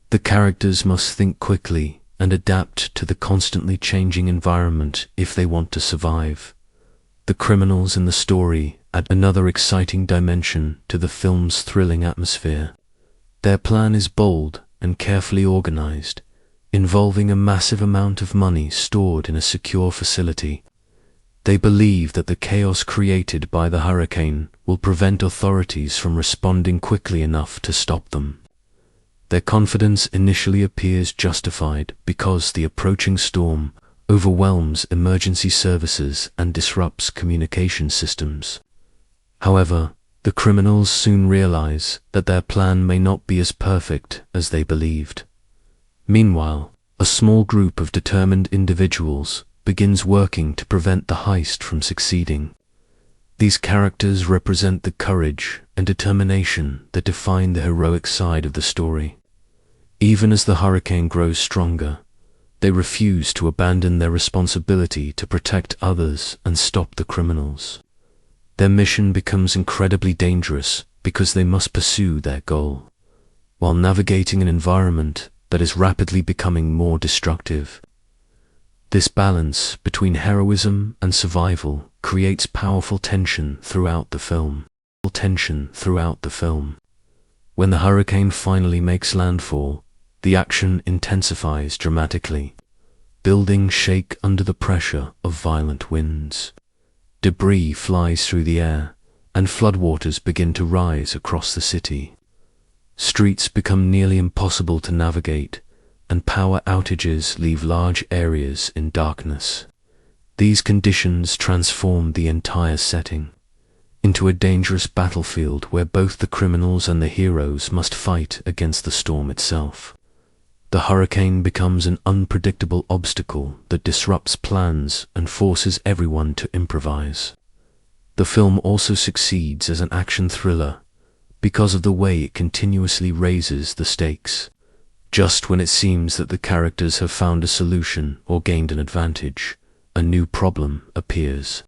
The characters must think quickly and adapt to the constantly changing environment if they want to survive. The criminals in the story add another exciting dimension to the film's thrilling atmosphere. Their plan is bold and carefully organized, involving a massive amount of money stored in a secure facility. They believe that the chaos created by the hurricane will prevent authorities from responding quickly enough to stop them. Their confidence initially appears justified because the approaching storm overwhelms emergency services and disrupts communication systems. However, the criminals soon realize that their plan may not be as perfect as they believed. Meanwhile, a small group of determined individuals begins working to prevent the heist from succeeding. These characters represent the courage and determination that define the heroic side of the story. Even as the hurricane grows stronger, They refuse to abandon their responsibility to protect others and stop the criminals. Their mission becomes incredibly dangerous because they must pursue their goal, while navigating an environment that is rapidly becoming more destructive. This balance between heroism and survival creates powerful tension throughout the film. When the hurricane finally makes landfall, the action intensifies dramatically. Buildings shake under the pressure of violent winds. Debris flies through the air, and floodwaters begin to rise across the city. Streets become nearly impossible to navigate, and power outages leave large areas in darkness. These conditions transform the entire setting into a dangerous battlefield where both the criminals and the heroes must fight against the storm itself. The hurricane becomes an unpredictable obstacle that disrupts plans and forces everyone to improvise. The film also succeeds as an action thriller because of the way it continuously raises the stakes. Just when it seems that the characters have found a solution or gained an advantage, a new problem appears.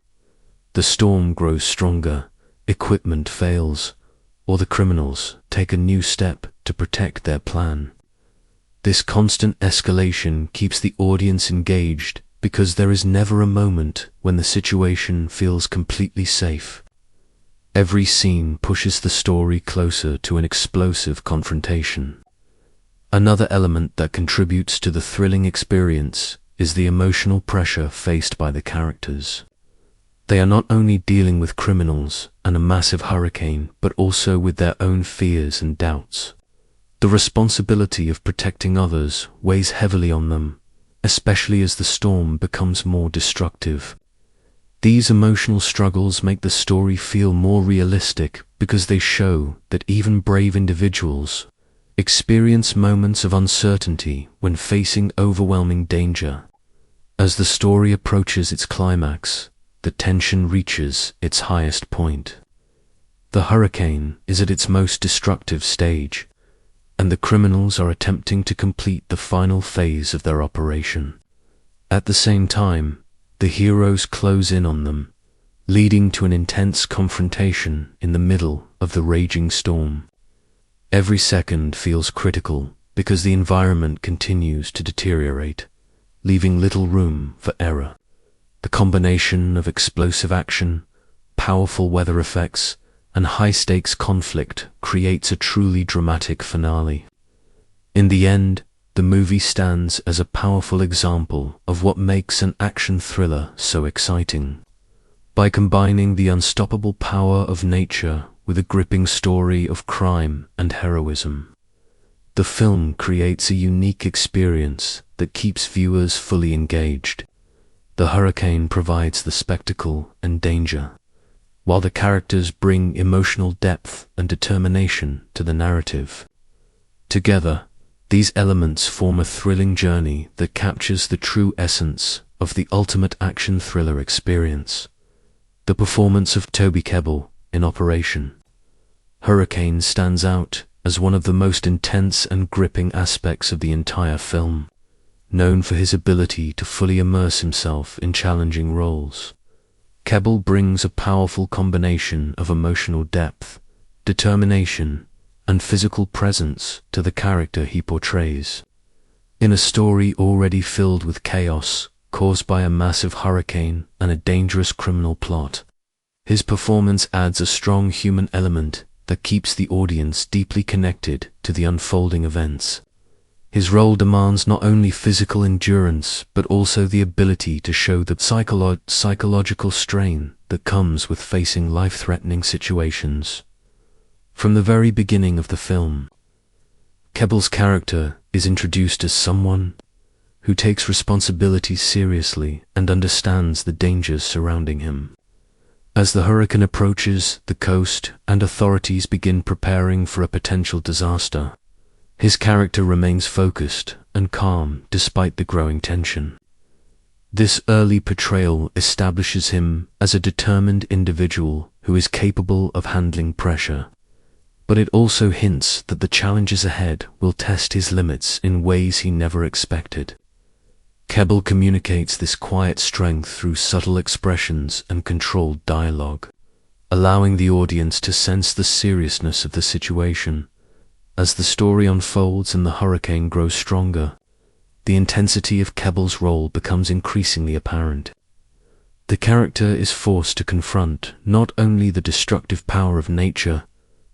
The storm grows stronger, equipment fails, or the criminals take a new step to protect their plan. This constant escalation keeps the audience engaged because there is never a moment when the situation feels completely safe. Every scene pushes the story closer to an explosive confrontation. Another element that contributes to the thrilling experience is the emotional pressure faced by the characters. They are not only dealing with criminals and a massive hurricane, but also with their own fears and doubts. The responsibility of protecting others weighs heavily on them, especially as the storm becomes more destructive. These emotional struggles make the story feel more realistic because they show that even brave individuals experience moments of uncertainty when facing overwhelming danger. As the story approaches its climax, the tension reaches its highest point. The hurricane is at its most destructive stage, and the criminals are attempting to complete the final phase of their operation. At the same time, the heroes close in on them, leading to an intense confrontation in the middle of the raging storm. Every second feels critical because the environment continues to deteriorate, leaving little room for error. The combination of explosive action, powerful weather effects, and high-stakes conflict creates a truly dramatic finale. In the end, the movie stands as a powerful example of what makes an action thriller so exciting. By combining the unstoppable power of nature with a gripping story of crime and heroism, the film creates a unique experience that keeps viewers fully engaged. The hurricane provides the spectacle and danger, while the characters bring emotional depth and determination to the narrative. Together, these elements form a thrilling journey that captures the true essence of the ultimate action thriller experience. The performance of Toby Kebbell in Operation Hurricane stands out as one of the most intense and gripping aspects of the entire film, known for his ability to fully immerse himself in challenging roles. Kebbell brings a powerful combination of emotional depth, determination, and physical presence to the character he portrays. In a story already filled with chaos caused by a massive hurricane and a dangerous criminal plot, his performance adds a strong human element that keeps the audience deeply connected to the unfolding events. His role demands not only physical endurance, but also the ability to show the psychological strain that comes with facing life-threatening situations. From the very beginning of the film, Kebbell's character is introduced as someone who takes responsibility seriously and understands the dangers surrounding him. As the hurricane approaches the coast and authorities begin preparing for a potential disaster, his character remains focused and calm despite the growing tension. This early portrayal establishes him as a determined individual who is capable of handling pressure, but it also hints that the challenges ahead will test his limits in ways he never expected. Kebbell communicates this quiet strength through subtle expressions and controlled dialogue, allowing the audience to sense the seriousness of the situation. As the story unfolds and the hurricane grows stronger, the intensity of Kebbell's role becomes increasingly apparent. The character is forced to confront not only the destructive power of nature,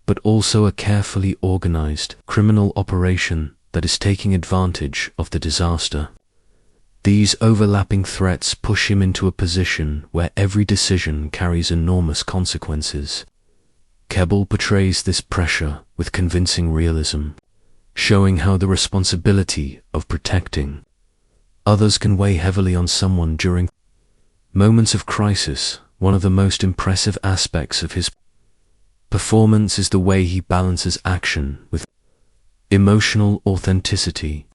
but also a carefully organized criminal operation that is taking advantage of the disaster. These overlapping threats push him into a position where every decision carries enormous consequences. Kebbell portrays this pressure with convincing realism, showing how the responsibility of protecting others can weigh heavily on someone during moments of crisis. One of the most impressive aspects of his performance is the way he balances action with emotional authenticity.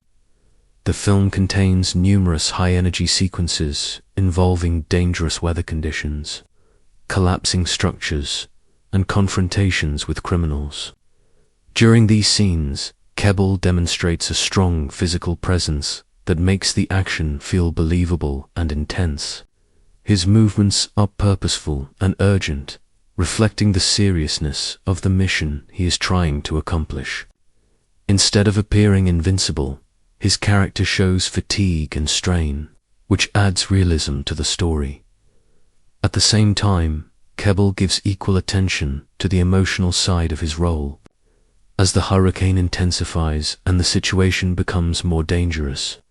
The film contains numerous high-energy sequences involving dangerous weather conditions, collapsing structures, and confrontations with criminals. During these scenes, Kebbell demonstrates a strong physical presence that makes the action feel believable and intense. His movements are purposeful and urgent, reflecting the seriousness of the mission he is trying to accomplish. Instead of appearing invincible, his character shows fatigue and strain, which adds realism to the story. At the same time, Kebbell gives equal attention to the emotional side of his role. As the hurricane intensifies and the situation becomes more dangerous,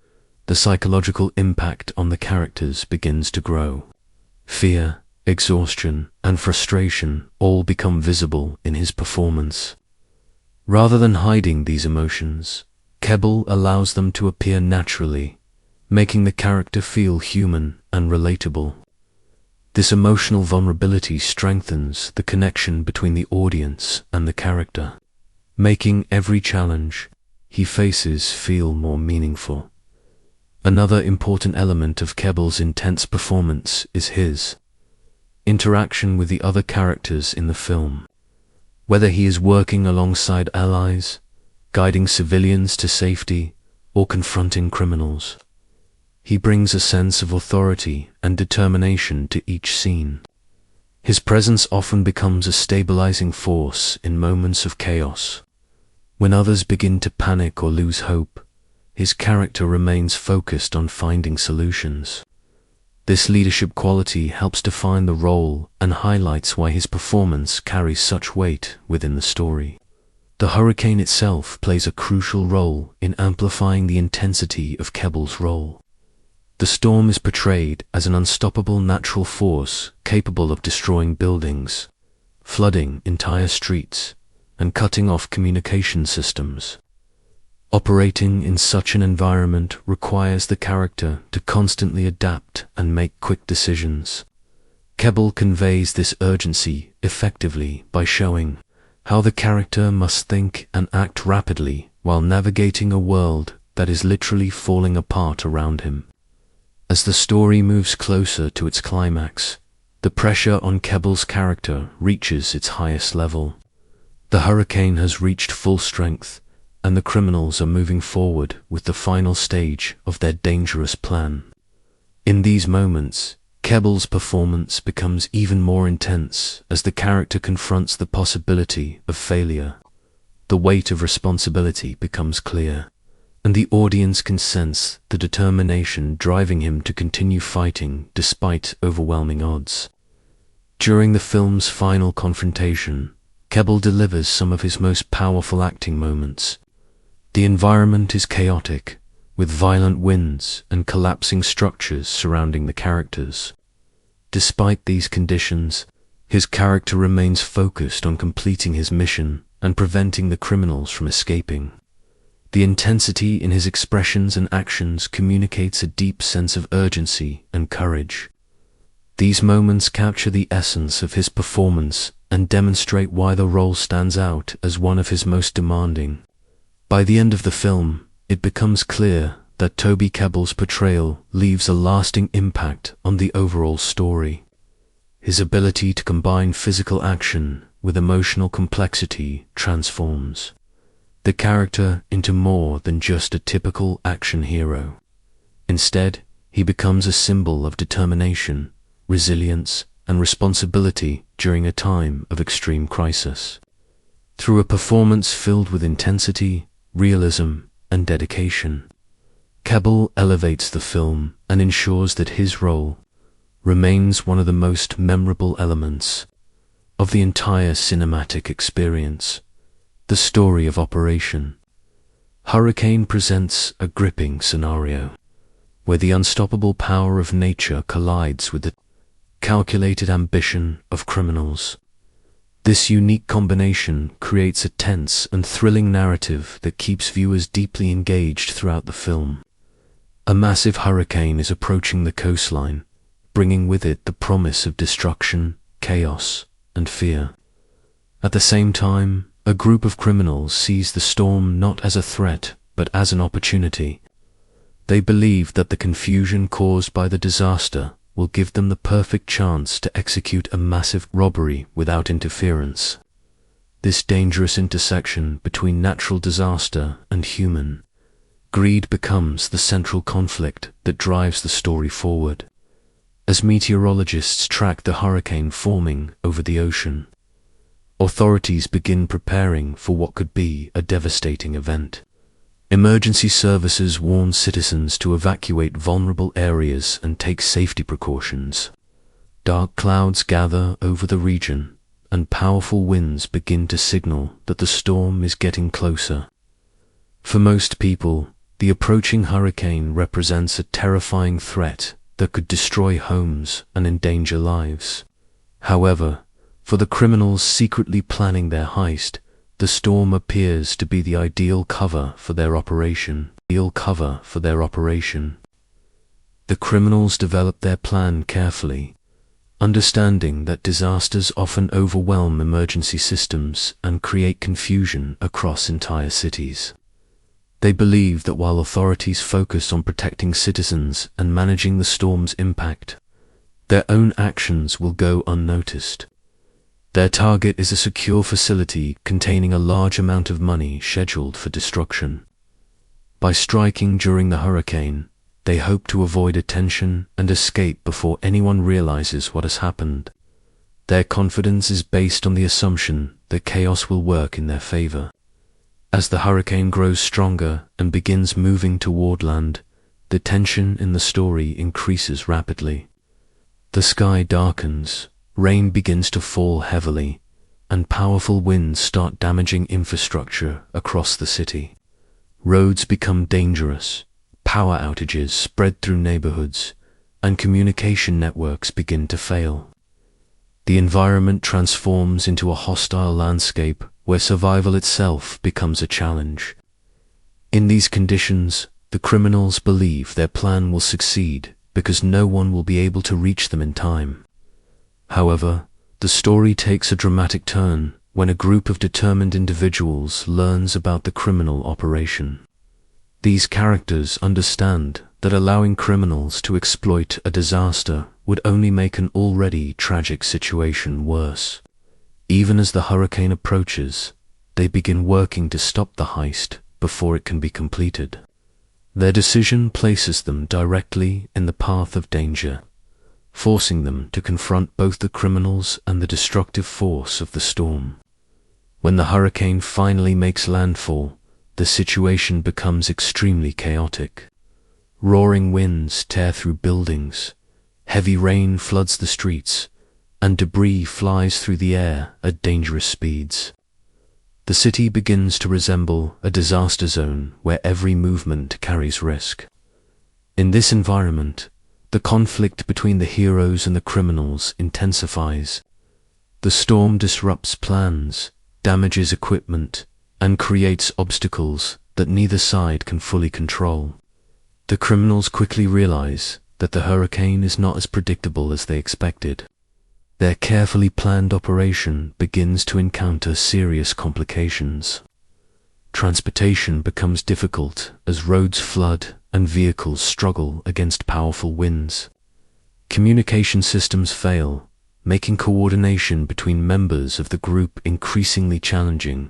the psychological impact on the characters begins to grow. Fear, exhaustion, and frustration all become visible in his performance. Rather than hiding these emotions, Kebbell allows them to appear naturally, making the character feel human and relatable. This emotional vulnerability strengthens the connection between the audience and the character, making every challenge he faces feel more meaningful. Another important element of Kebbell's intense performance is his interaction with the other characters in the film. Whether he is working alongside allies, guiding civilians to safety, or confronting criminals, he brings a sense of authority and determination to each scene. His presence often becomes a stabilizing force in moments of chaos. When others begin to panic or lose hope, his character remains focused on finding solutions. This leadership quality helps define the role and highlights why his performance carries such weight within the story. The hurricane itself plays a crucial role in amplifying the intensity of Kebbell's role. The storm is portrayed as an unstoppable natural force capable of destroying buildings, flooding entire streets, and cutting off communication systems. Operating in such an environment requires the character to constantly adapt and make quick decisions. Kebbell conveys this urgency effectively by showing how the character must think and act rapidly while navigating a world that is literally falling apart around him. As the story moves closer to its climax, the pressure on Kebbell's character reaches its highest level. The hurricane has reached full strength, and the criminals are moving forward with the final stage of their dangerous plan. In these moments, Kebbell's performance becomes even more intense as the character confronts the possibility of failure. The weight of responsibility becomes clear, and the audience can sense the determination driving him to continue fighting despite overwhelming odds. During the film's final confrontation, Kebbell delivers some of his most powerful acting moments. The environment is chaotic, with violent winds and collapsing structures surrounding the characters. Despite these conditions, his character remains focused on completing his mission and preventing the criminals from escaping. The intensity in his expressions and actions communicates a deep sense of urgency and courage. These moments capture the essence of his performance and demonstrate why the role stands out as one of his most demanding. By the end of the film, it becomes clear that Toby Kebbell's portrayal leaves a lasting impact on the overall story. His ability to combine physical action with emotional complexity transforms the character into more than just a typical action hero. Instead, he becomes a symbol of determination, resilience, and responsibility during a time of extreme crisis. Through a performance filled with intensity, realism, and dedication, Kebbell elevates the film and ensures that his role remains one of the most memorable elements of the entire cinematic experience. The story of Operation Hurricane presents a gripping scenario where the unstoppable power of nature collides with the calculated ambition of criminals. This unique combination creates a tense and thrilling narrative that keeps viewers deeply engaged throughout the film. A massive hurricane is approaching the coastline, bringing with it the promise of destruction, chaos, and fear. At the same time, a group of criminals sees the storm not as a threat, but as an opportunity. They believe that the confusion caused by the disaster will give them the perfect chance to execute a massive robbery without interference. This dangerous intersection between natural disaster and human greed becomes the central conflict that drives the story forward. As meteorologists track the hurricane forming over the ocean, authorities begin preparing for what could be a devastating event. Emergency services warn citizens to evacuate vulnerable areas and take safety precautions. Dark clouds gather over the region, and powerful winds begin to signal that the storm is getting closer. For most people, the approaching hurricane represents a terrifying threat that could destroy homes and endanger lives. However, for the criminals secretly planning their heist, the storm appears to be the ideal cover for their operation. The criminals develop their plan carefully, understanding that disasters often overwhelm emergency systems and create confusion across entire cities. They believe that while authorities focus on protecting citizens and managing the storm's impact, their own actions will go unnoticed. Their target is a secure facility containing a large amount of money scheduled for destruction. By striking during the hurricane, they hope to avoid attention and escape before anyone realizes what has happened. Their confidence is based on the assumption that chaos will work in their favor. As the hurricane grows stronger and begins moving toward land, the tension in the story increases rapidly. The sky darkens, rain begins to fall heavily, and powerful winds start damaging infrastructure across the city. Roads become dangerous, power outages spread through neighborhoods, and communication networks begin to fail. The environment transforms into a hostile landscape where survival itself becomes a challenge. In these conditions, the criminals believe their plan will succeed because no one will be able to reach them in time. However, the story takes a dramatic turn when a group of determined individuals learns about the criminal operation. These characters understand that allowing criminals to exploit a disaster would only make an already tragic situation worse. Even as the hurricane approaches, they begin working to stop the heist before it can be completed. Their decision places them directly in the path of danger, forcing them to confront both the criminals and the destructive force of the storm. When the hurricane finally makes landfall, the situation becomes extremely chaotic. Roaring winds tear through buildings, heavy rain floods the streets, and debris flies through the air at dangerous speeds. The city begins to resemble a disaster zone where every movement carries risk. In this environment, the conflict between the heroes and the criminals intensifies. The storm disrupts plans, damages equipment, and creates obstacles that neither side can fully control. The criminals quickly realize that the hurricane is not as predictable as they expected. Their carefully planned operation begins to encounter serious complications. Transportation becomes difficult as roads flood and vehicles struggle against powerful winds. Communication systems fail, making coordination between members of the group increasingly challenging.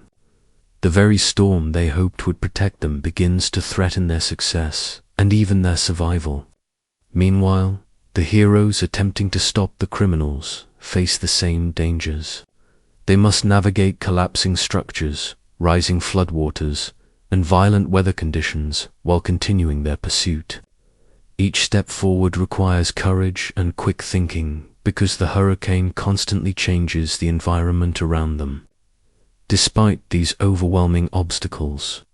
The very storm they hoped would protect them begins to threaten their success and even their survival. Meanwhile, the heroes attempting to stop the criminals face the same dangers. They must navigate collapsing structures, rising floodwaters, and violent weather conditions while continuing their pursuit. Each step forward requires courage and quick thinking because the hurricane constantly changes the environment around them. Despite these overwhelming obstacles,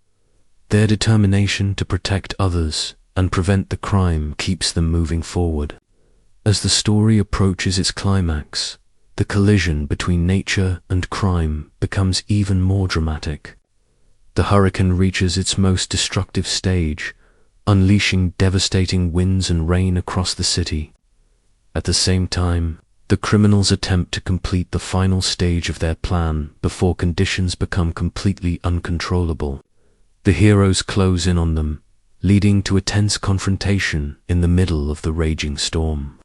their determination to protect others and prevent the crime keeps them moving forward. As the story approaches its climax, the collision between nature and crime becomes even more dramatic. The hurricane reaches its most destructive stage, unleashing devastating winds and rain across the city. At the same time, the criminals attempt to complete the final stage of their plan before conditions become completely uncontrollable. The heroes close in on them, leading to a tense confrontation in the middle of the raging storm.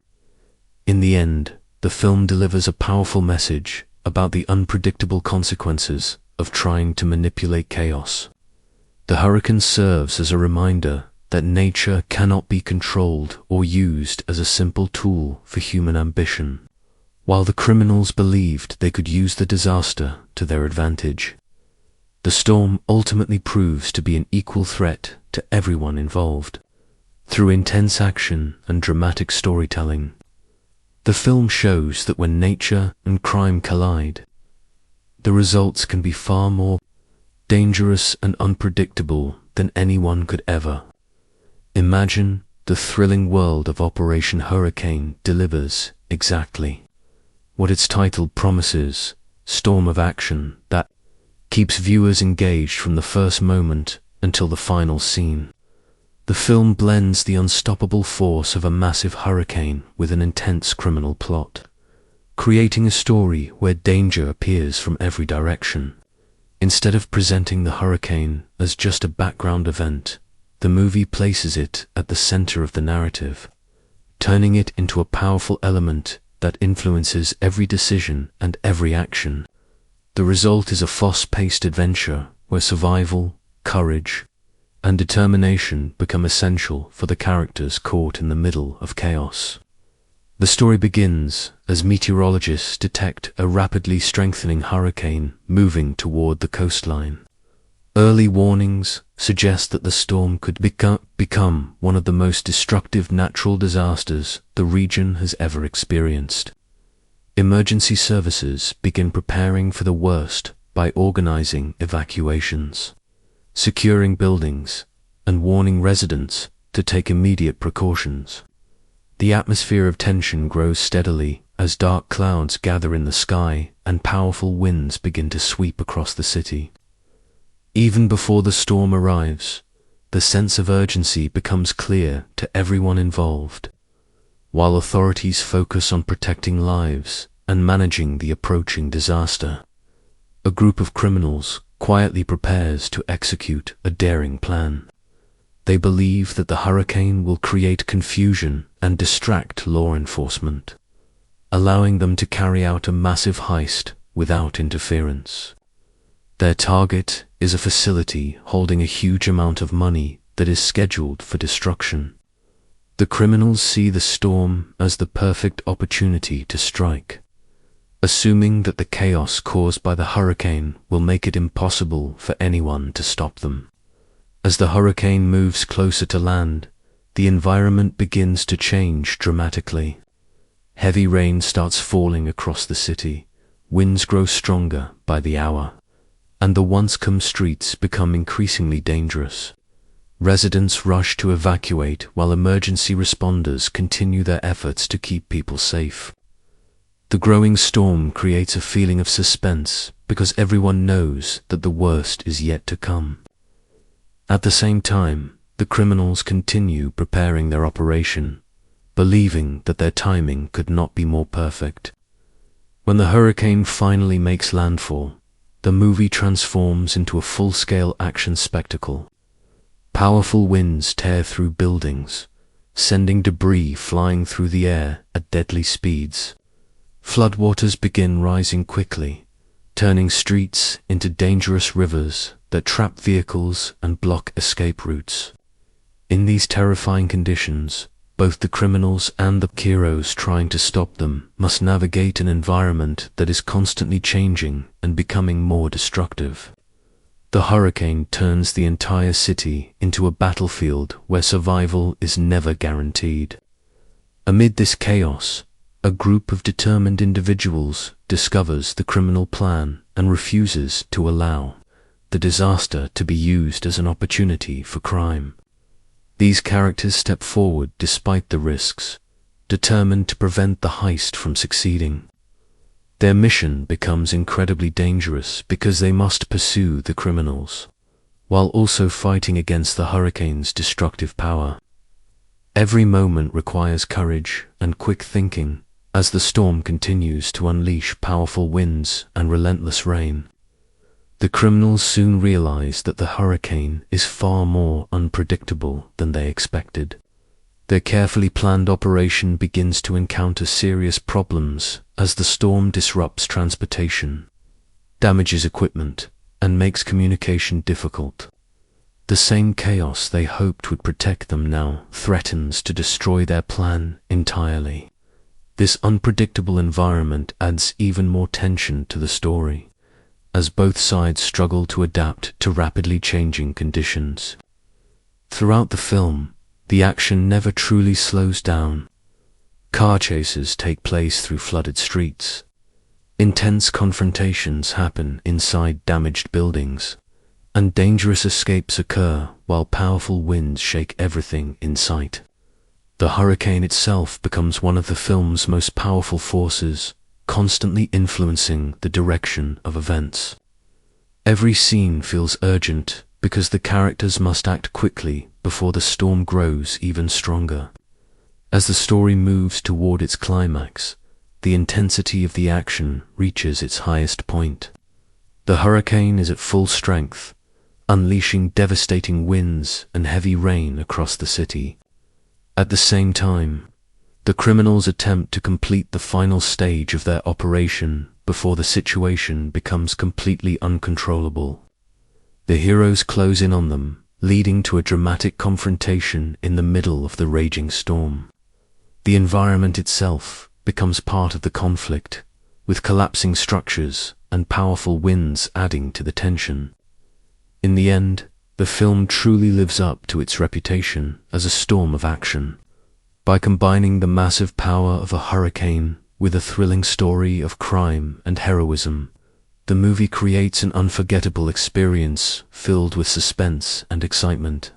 In the end, the film delivers a powerful message about the unpredictable consequences of trying to manipulate chaos. The hurricane serves as a reminder that nature cannot be controlled or used as a simple tool for human ambition, while the criminals believed they could use the disaster to their advantage. The storm ultimately proves to be an equal threat to everyone involved. Through intense action and dramatic storytelling, the film shows that when nature and crime collide, the results can be far more dangerous and unpredictable than anyone could ever imagine. The thrilling world of Operation Hurricane delivers exactly what its title promises: storm of action that keeps viewers engaged from the first moment until the final scene. The film blends the unstoppable force of a massive hurricane with an intense criminal plot, creating a story where danger appears from every direction. Instead of presenting the hurricane as just a background event, the movie places it at the center of the narrative, turning it into a powerful element that influences every decision and every action. The result is a fast-paced adventure where survival, courage, and determination become essential for the characters caught in the middle of chaos. The story begins as meteorologists detect a rapidly strengthening hurricane moving toward the coastline. Early warnings suggest that the storm could become one of the most destructive natural disasters the region has ever experienced. Emergency services begin preparing for the worst by organizing evacuations, securing buildings, and warning residents to take immediate precautions. The atmosphere of tension grows steadily as dark clouds gather in the sky and powerful winds begin to sweep across the city. Even before the storm arrives, the sense of urgency becomes clear to everyone involved. While authorities focus on protecting lives and managing the approaching disaster, a group of criminals quietly prepares to execute a daring plan. They believe that the hurricane will create confusion and distract law enforcement, allowing them to carry out a massive heist without interference. Their target is a facility holding a huge amount of money that is scheduled for destruction. The criminals see the storm as the perfect opportunity to strike, assuming that the chaos caused by the hurricane will make it impossible for anyone to stop them. As the hurricane moves closer to land, the environment begins to change dramatically. Heavy rain starts falling across the city, winds grow stronger by the hour, and the once calm streets become increasingly dangerous. Residents rush to evacuate while emergency responders continue their efforts to keep people safe. The growing storm creates a feeling of suspense because everyone knows that the worst is yet to come. At the same time, the criminals continue preparing their operation, believing that their timing could not be more perfect. When the hurricane finally makes landfall, the movie transforms into a full-scale action spectacle. Powerful winds tear through buildings, sending debris flying through the air at deadly speeds. Floodwaters begin rising quickly, turning streets into dangerous rivers that trap vehicles and block escape routes. In these terrifying conditions, both the criminals and the heroes trying to stop them must navigate an environment that is constantly changing and becoming more destructive. The hurricane turns the entire city into a battlefield where survival is never guaranteed. Amid this chaos, a group of determined individuals discovers the criminal plan and refuses to allow the disaster to be used as an opportunity for crime. These characters step forward despite the risks, determined to prevent the heist from succeeding. Their mission becomes incredibly dangerous because they must pursue the criminals, while also fighting against the hurricane's destructive power. Every moment requires courage and quick thinking as the storm continues to unleash powerful winds and relentless rain. The criminals soon realize that the hurricane is far more unpredictable than they expected. Their carefully planned operation begins to encounter serious problems as the storm disrupts transportation, damages equipment, and makes communication difficult. The same chaos they hoped would protect them now threatens to destroy their plan entirely. This unpredictable environment adds even more tension to the story, as both sides struggle to adapt to rapidly changing conditions. Throughout the film, the action never truly slows down. Car chases take place through flooded streets. Intense confrontations happen inside damaged buildings, and dangerous escapes occur while powerful winds shake everything in sight. The hurricane itself becomes one of the film's most powerful forces, constantly influencing the direction of events. Every scene feels urgent because the characters must act quickly before the storm grows even stronger. As the story moves toward its climax, the intensity of the action reaches its highest point. The hurricane is at full strength, unleashing devastating winds and heavy rain across the city. At the same time, the criminals attempt to complete the final stage of their operation before the situation becomes completely uncontrollable. The heroes close in on them, leading to a dramatic confrontation in the middle of the raging storm. The environment itself becomes part of the conflict, with collapsing structures and powerful winds adding to the tension. In the end, the film truly lives up to its reputation as a storm of action. By combining the massive power of a hurricane with a thrilling story of crime and heroism, the movie creates an unforgettable experience filled with suspense and excitement.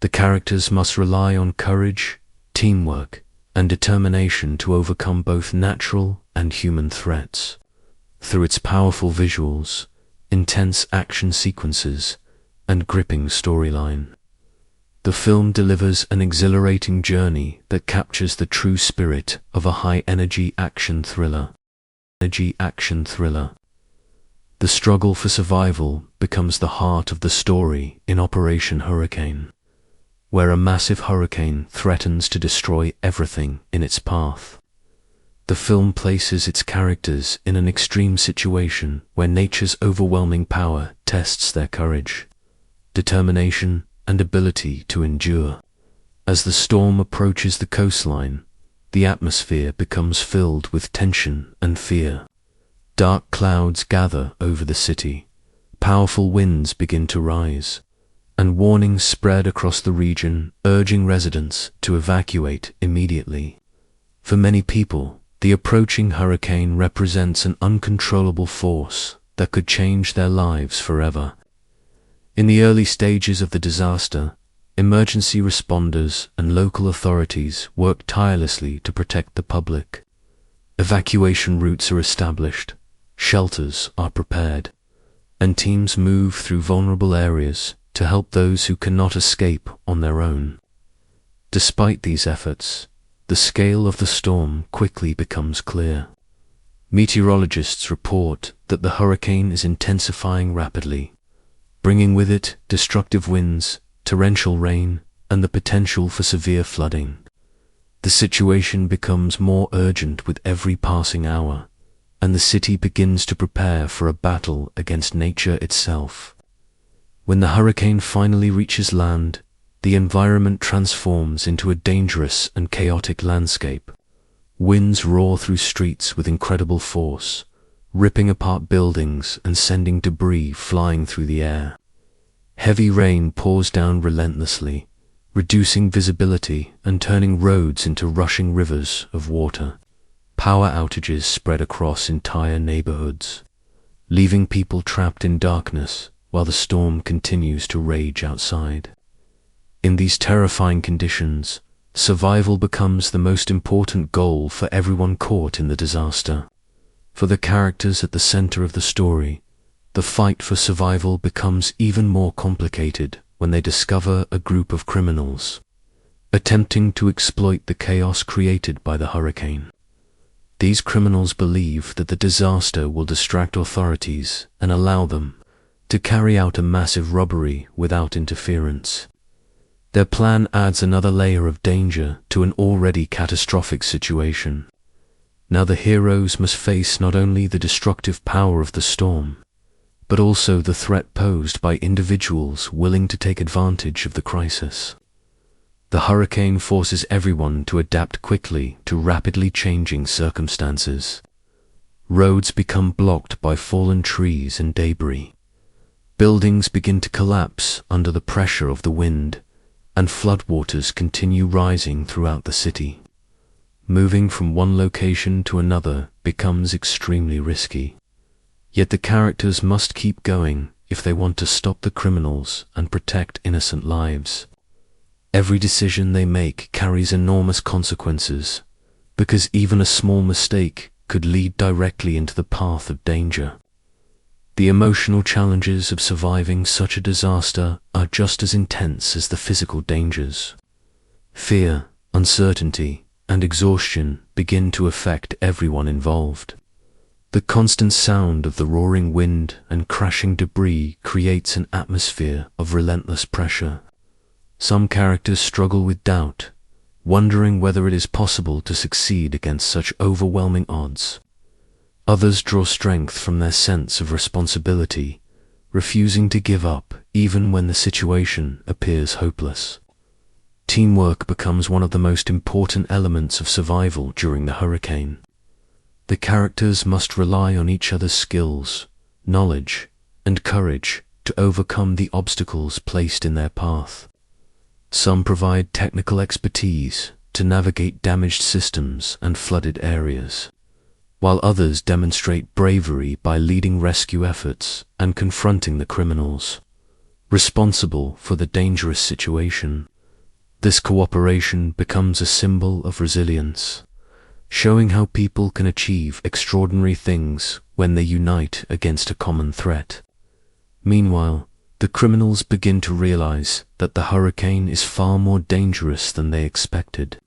The characters must rely on courage, teamwork, and determination to overcome both natural and human threats. Through its powerful visuals, intense action sequences, and gripping storyline, the film delivers an exhilarating journey that captures the true spirit of a high-energy action thriller. The struggle for survival becomes the heart of the story in Operation Hurricane, where a massive hurricane threatens to destroy everything in its path. The film places its characters in an extreme situation where nature's overwhelming power tests their courage, determination, and ability to endure. As the storm approaches the coastline, the atmosphere becomes filled with tension and fear. Dark clouds gather over the city, powerful winds begin to rise, and warnings spread across the region, urging residents to evacuate immediately. For many people, the approaching hurricane represents an uncontrollable force that could change their lives forever. In the early stages of the disaster, emergency responders and local authorities work tirelessly to protect the public. Evacuation routes are established, shelters are prepared, and teams move through vulnerable areas to help those who cannot escape on their own. Despite these efforts, the scale of the storm quickly becomes clear. Meteorologists report that the hurricane is intensifying rapidly, bringing with it destructive winds, torrential rain, and the potential for severe flooding. The situation becomes more urgent with every passing hour, and the city begins to prepare for a battle against nature itself. When the hurricane finally reaches land, the environment transforms into a dangerous and chaotic landscape. Winds roar through streets with incredible force, ripping apart buildings and sending debris flying through the air. Heavy rain pours down relentlessly, reducing visibility and turning roads into rushing rivers of water. Power outages spread across entire neighborhoods, leaving people trapped in darkness while the storm continues to rage outside. In these terrifying conditions, survival becomes the most important goal for everyone caught in the disaster. For the characters at the center of the story, the fight for survival becomes even more complicated when they discover a group of criminals attempting to exploit the chaos created by the hurricane. These criminals believe that the disaster will distract authorities and allow them to carry out a massive robbery without interference. Their plan adds another layer of danger to an already catastrophic situation. Now the heroes must face not only the destructive power of the storm, but also the threat posed by individuals willing to take advantage of the crisis. The hurricane forces everyone to adapt quickly to rapidly changing circumstances. Roads become blocked by fallen trees and debris. Buildings begin to collapse under the pressure of the wind, and floodwaters continue rising throughout the city. Moving from one location to another becomes extremely risky. Yet the characters must keep going if they want to stop the criminals and protect innocent lives. Every decision they make carries enormous consequences, because even a small mistake could lead directly into the path of danger. The emotional challenges of surviving such a disaster are just as intense as the physical dangers. Fear, uncertainty, and exhaustion begin to affect everyone involved. The constant sound of the roaring wind and crashing debris creates an atmosphere of relentless pressure. Some characters struggle with doubt, wondering whether it is possible to succeed against such overwhelming odds. Others draw strength from their sense of responsibility, refusing to give up even when the situation appears hopeless. Teamwork becomes one of the most important elements of survival during the hurricane. The characters must rely on each other's skills, knowledge, and courage to overcome the obstacles placed in their path. Some provide technical expertise to navigate damaged systems and flooded areas, while others demonstrate bravery by leading rescue efforts and confronting the criminals responsible for the dangerous situation. This cooperation becomes a symbol of resilience, showing how people can achieve extraordinary things when they unite against a common threat. Meanwhile, the criminals begin to realize that the hurricane is far more dangerous than they expected.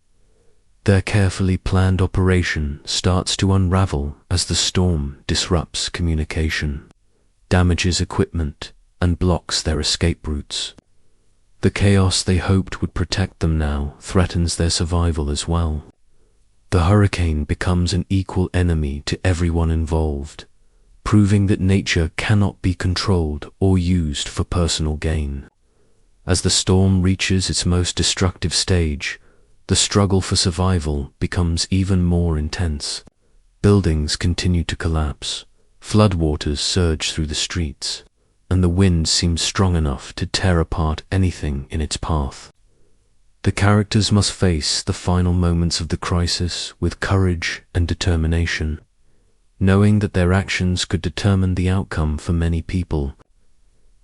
Their carefully planned operation starts to unravel as the storm disrupts communication, damages equipment, and blocks their escape routes. The chaos they hoped would protect them now threatens their survival as well. The hurricane becomes an equal enemy to everyone involved, proving that nature cannot be controlled or used for personal gain. As the storm reaches its most destructive stage, the struggle for survival becomes even more intense. Buildings continue to collapse, floodwaters surge through the streets, and the wind seems strong enough to tear apart anything in its path. The characters must face the final moments of the crisis with courage and determination, knowing that their actions could determine the outcome for many people.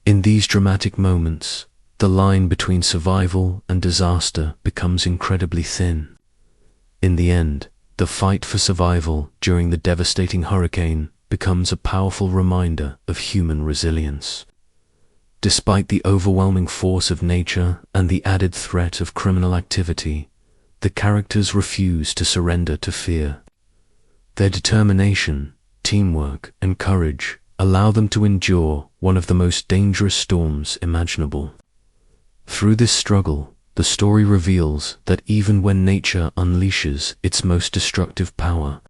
In these dramatic moments, the line between survival and disaster becomes incredibly thin. In the end, the fight for survival during the devastating hurricane becomes a powerful reminder of human resilience. Despite the overwhelming force of nature and the added threat of criminal activity, the characters refuse to surrender to fear. Their determination, teamwork, and courage allow them to endure one of the most dangerous storms imaginable. Through this struggle, the story reveals that even when nature unleashes its most destructive power,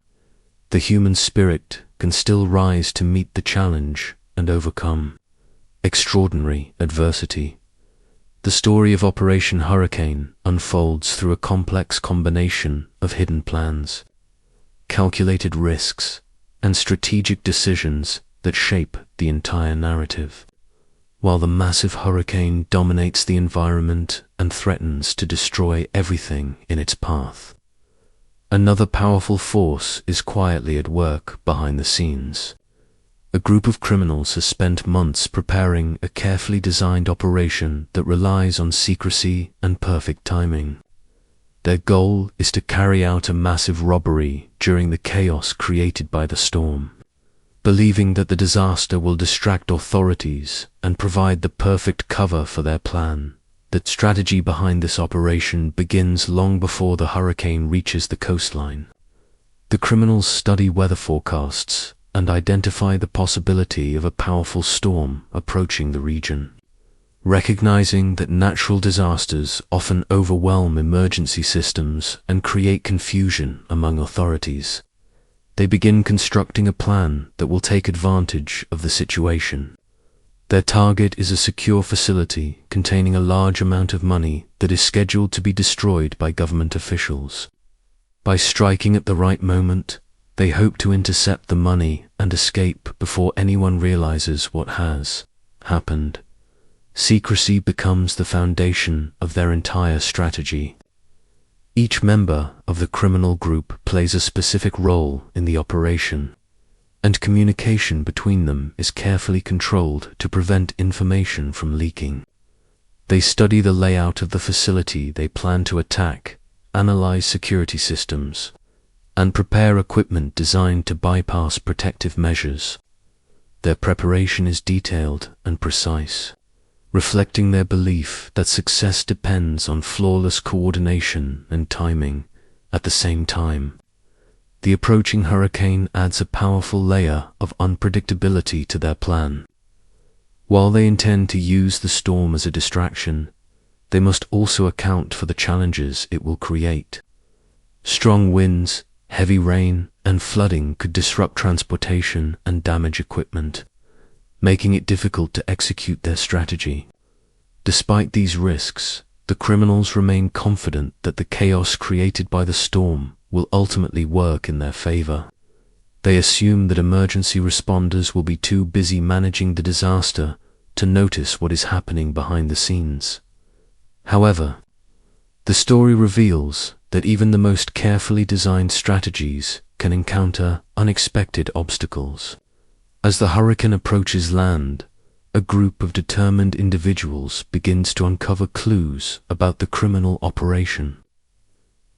the human spirit can still rise to meet the challenge and overcome extraordinary adversity. The story of Operation Hurricane unfolds through a complex combination of hidden plans, calculated risks, and strategic decisions that shape the entire narrative. While the massive hurricane dominates the environment and threatens to destroy everything in its path, another powerful force is quietly at work behind the scenes. A group of criminals has spent months preparing a carefully designed operation that relies on secrecy and perfect timing. Their goal is to carry out a massive robbery during the chaos created by the storm, believing that the disaster will distract authorities and provide the perfect cover for their plan. The strategy behind this operation begins long before the hurricane reaches the coastline. The criminals study weather forecasts and identify the possibility of a powerful storm approaching the region. Recognizing that natural disasters often overwhelm emergency systems and create confusion among authorities, they begin constructing a plan that will take advantage of the situation. Their target is a secure facility containing a large amount of money that is scheduled to be destroyed by government officials. By striking at the right moment, they hope to intercept the money and escape before anyone realizes what has happened. Secrecy becomes the foundation of their entire strategy. Each member of the criminal group plays a specific role in the operation, and communication between them is carefully controlled to prevent information from leaking. They study the layout of the facility they plan to attack, analyze security systems, and prepare equipment designed to bypass protective measures. Their preparation is detailed and precise, reflecting their belief that success depends on flawless coordination and timing. At the same time, the approaching hurricane adds a powerful layer of unpredictability to their plan. While they intend to use the storm as a distraction, they must also account for the challenges it will create. Strong winds, heavy rain, and flooding could disrupt transportation and damage equipment, making it difficult to execute their strategy. Despite these risks, the criminals remain confident that the chaos created by the storm will ultimately work in their favor. They assume that emergency responders will be too busy managing the disaster to notice what is happening behind the scenes. However, the story reveals that even the most carefully designed strategies can encounter unexpected obstacles. As the hurricane approaches land, a group of determined individuals begins to uncover clues about the criminal operation.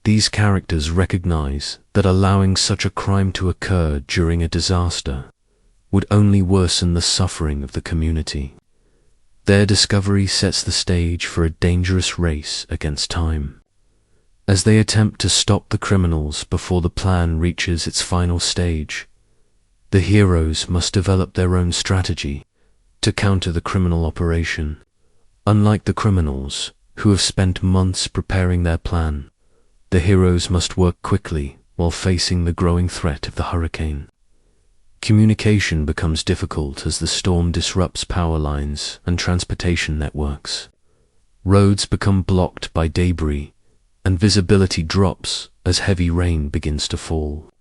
These characters recognize that allowing such a crime to occur during a disaster would only worsen the suffering of the community. Their discovery sets the stage for a dangerous race against time. As they attempt to stop the criminals before the plan reaches its final stage, the heroes must develop their own strategy to counter the criminal operation. Unlike the criminals, who have spent months preparing their plan, the heroes must work quickly while facing the growing threat of the hurricane. Communication becomes difficult as the storm disrupts power lines and transportation networks. Roads become blocked by debris, and visibility drops as heavy rain begins to fall.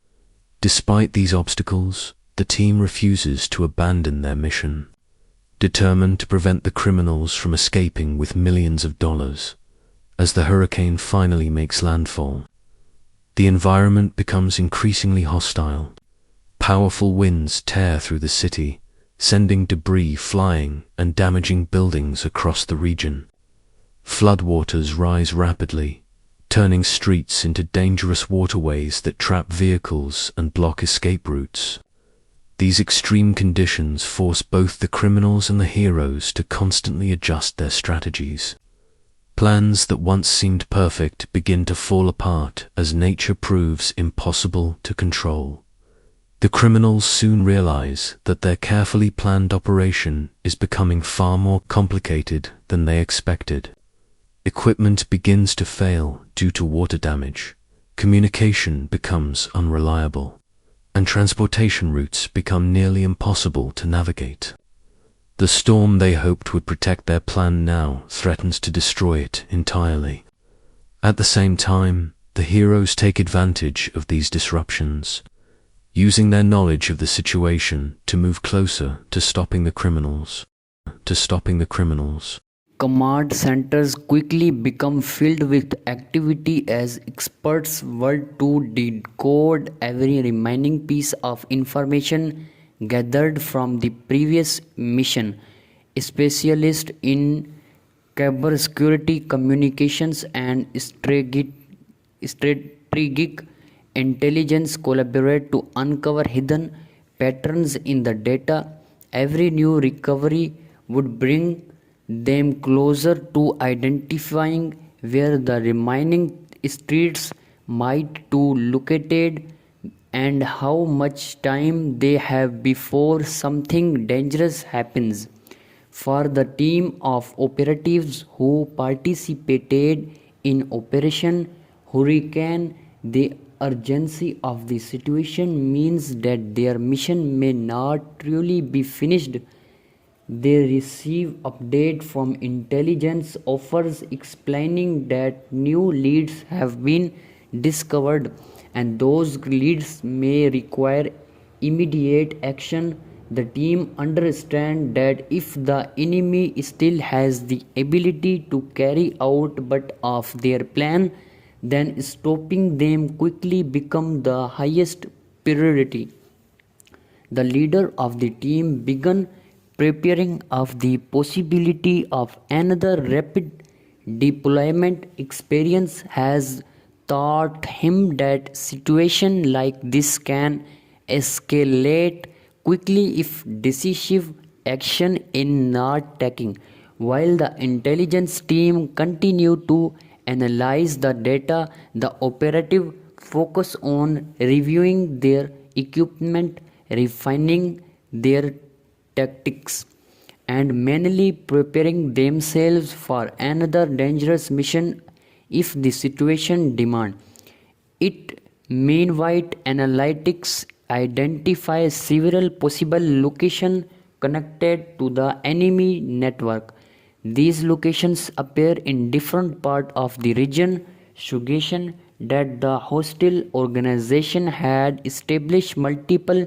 Despite these obstacles, the team refuses to abandon their mission, determined to prevent the criminals from escaping with millions of dollars. As the hurricane finally makes landfall, the environment becomes increasingly hostile. Powerful winds tear through the city, sending debris flying and damaging buildings across the region. Floodwaters rise rapidly, turning streets into dangerous waterways that trap vehicles and block escape routes. These extreme conditions force both the criminals and the heroes to constantly adjust their strategies. Plans that once seemed perfect begin to fall apart as nature proves impossible to control. The criminals soon realize that their carefully planned operation is becoming far more complicated than they expected. Equipment begins to fail due to water damage, communication becomes unreliable, and transportation routes become nearly impossible to navigate. The storm they hoped would protect their plan now threatens to destroy it entirely. At the same time, the heroes take advantage of these disruptions, using their knowledge of the situation to move closer to stopping the criminals. Command centers quickly become filled with activity as experts work to decode every remaining piece of information gathered from the previous mission. Specialists in cybersecurity, communications, and strategic intelligence collaborate to uncover hidden patterns in the data. Every new recovery would bring them closer to identifying where the remaining streets might be located and how much time they have before something dangerous happens. For the team of operatives who participated in Operation Hurricane, the urgency of the situation means that their mission may not truly be finished. They receive update from intelligence offers explaining that new leads have been discovered and those leads may require immediate action. The team understands that if the enemy still has the ability to carry out but of their plan, then stopping them quickly becomes the highest priority. The leader of the team began preparing of the possibility of another rapid deployment. Experience has taught him that situation like this can escalate quickly if decisive action is not taken. While the intelligence team continue to analyze the data, the operative focus on reviewing their equipment, refining their tactics, and mainly preparing themselves for another dangerous mission if the situation demands it. Meanwhile, analytics identify several possible locations connected to the enemy network. These locations appear in different parts of the region, suggesting that the hostile organization had established multiple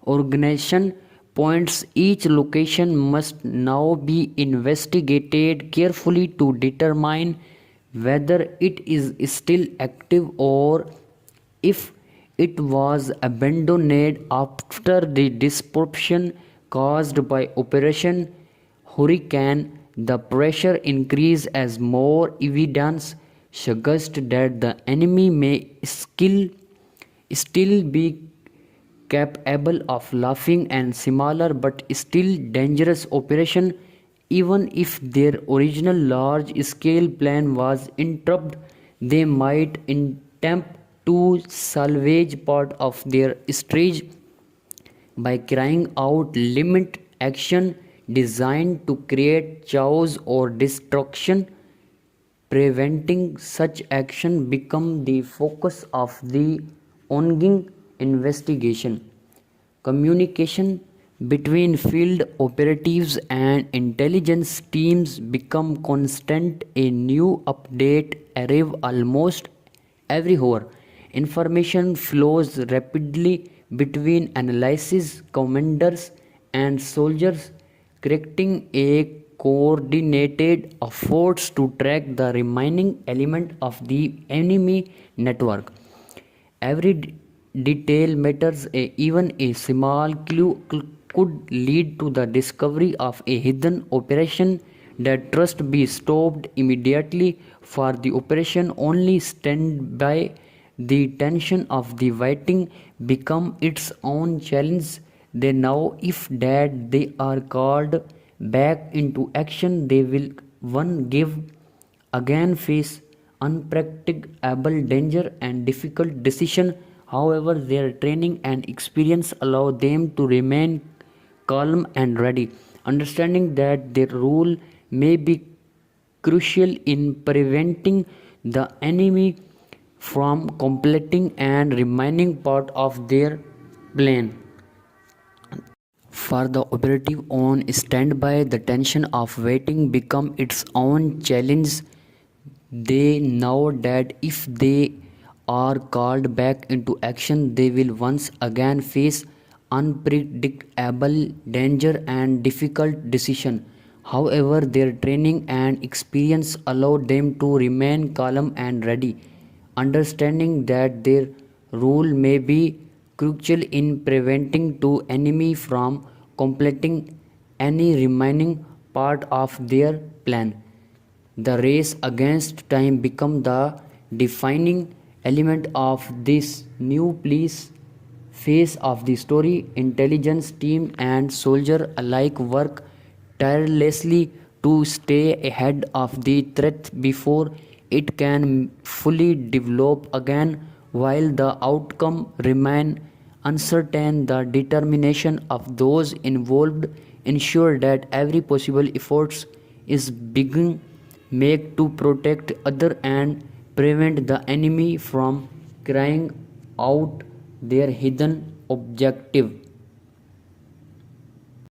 organization points. Each location must now be investigated carefully to determine whether it is still active or if it was abandoned after the disruption caused by Operation Hurricane. The pressure increased as more evidence suggests that the enemy may still be capable of laughing and similar but still dangerous operation. Even if their original large scale plan was interrupted, they might attempt to salvage part of their strategy by carrying out limited action designed to create chaos or destruction. Preventing such action become the focus of the ongoing investigation. Communication between field operatives and intelligence teams become constant. A new update arrives almost every hour. Information flows rapidly between analysis commanders and soldiers, creating a coordinated efforts to track the remaining element of the enemy network. Every detail matters. Even a small clue could lead to the discovery of a hidden operation that must be stopped immediately. For the operation only stand by, the tension of the waiting become its own challenge. They know if that they are called back into action, they will one give again face unpredictable danger and difficult decision. However, their training and experience allow them to remain calm and ready, understanding that their role may be crucial in preventing the enemy from completing and remaining part of their plan. For the operative on standby, the tension of waiting becomes its own challenge. They know that if they are called back into action, they will once again face unpredictable danger and difficult decisions. However, their training and experience allow them to remain calm and ready, understanding that their role may be crucial in preventing two enemy from completing any remaining part of their plan. The race against time become the defining element of this new police phase of the story. Intelligence team and soldier alike work tirelessly to stay ahead of the threat before it can fully develop again. While the outcome remain uncertain, the determination of those involved ensure that every possible effort is being made to protect others and prevent the enemy from carrying out their hidden objective.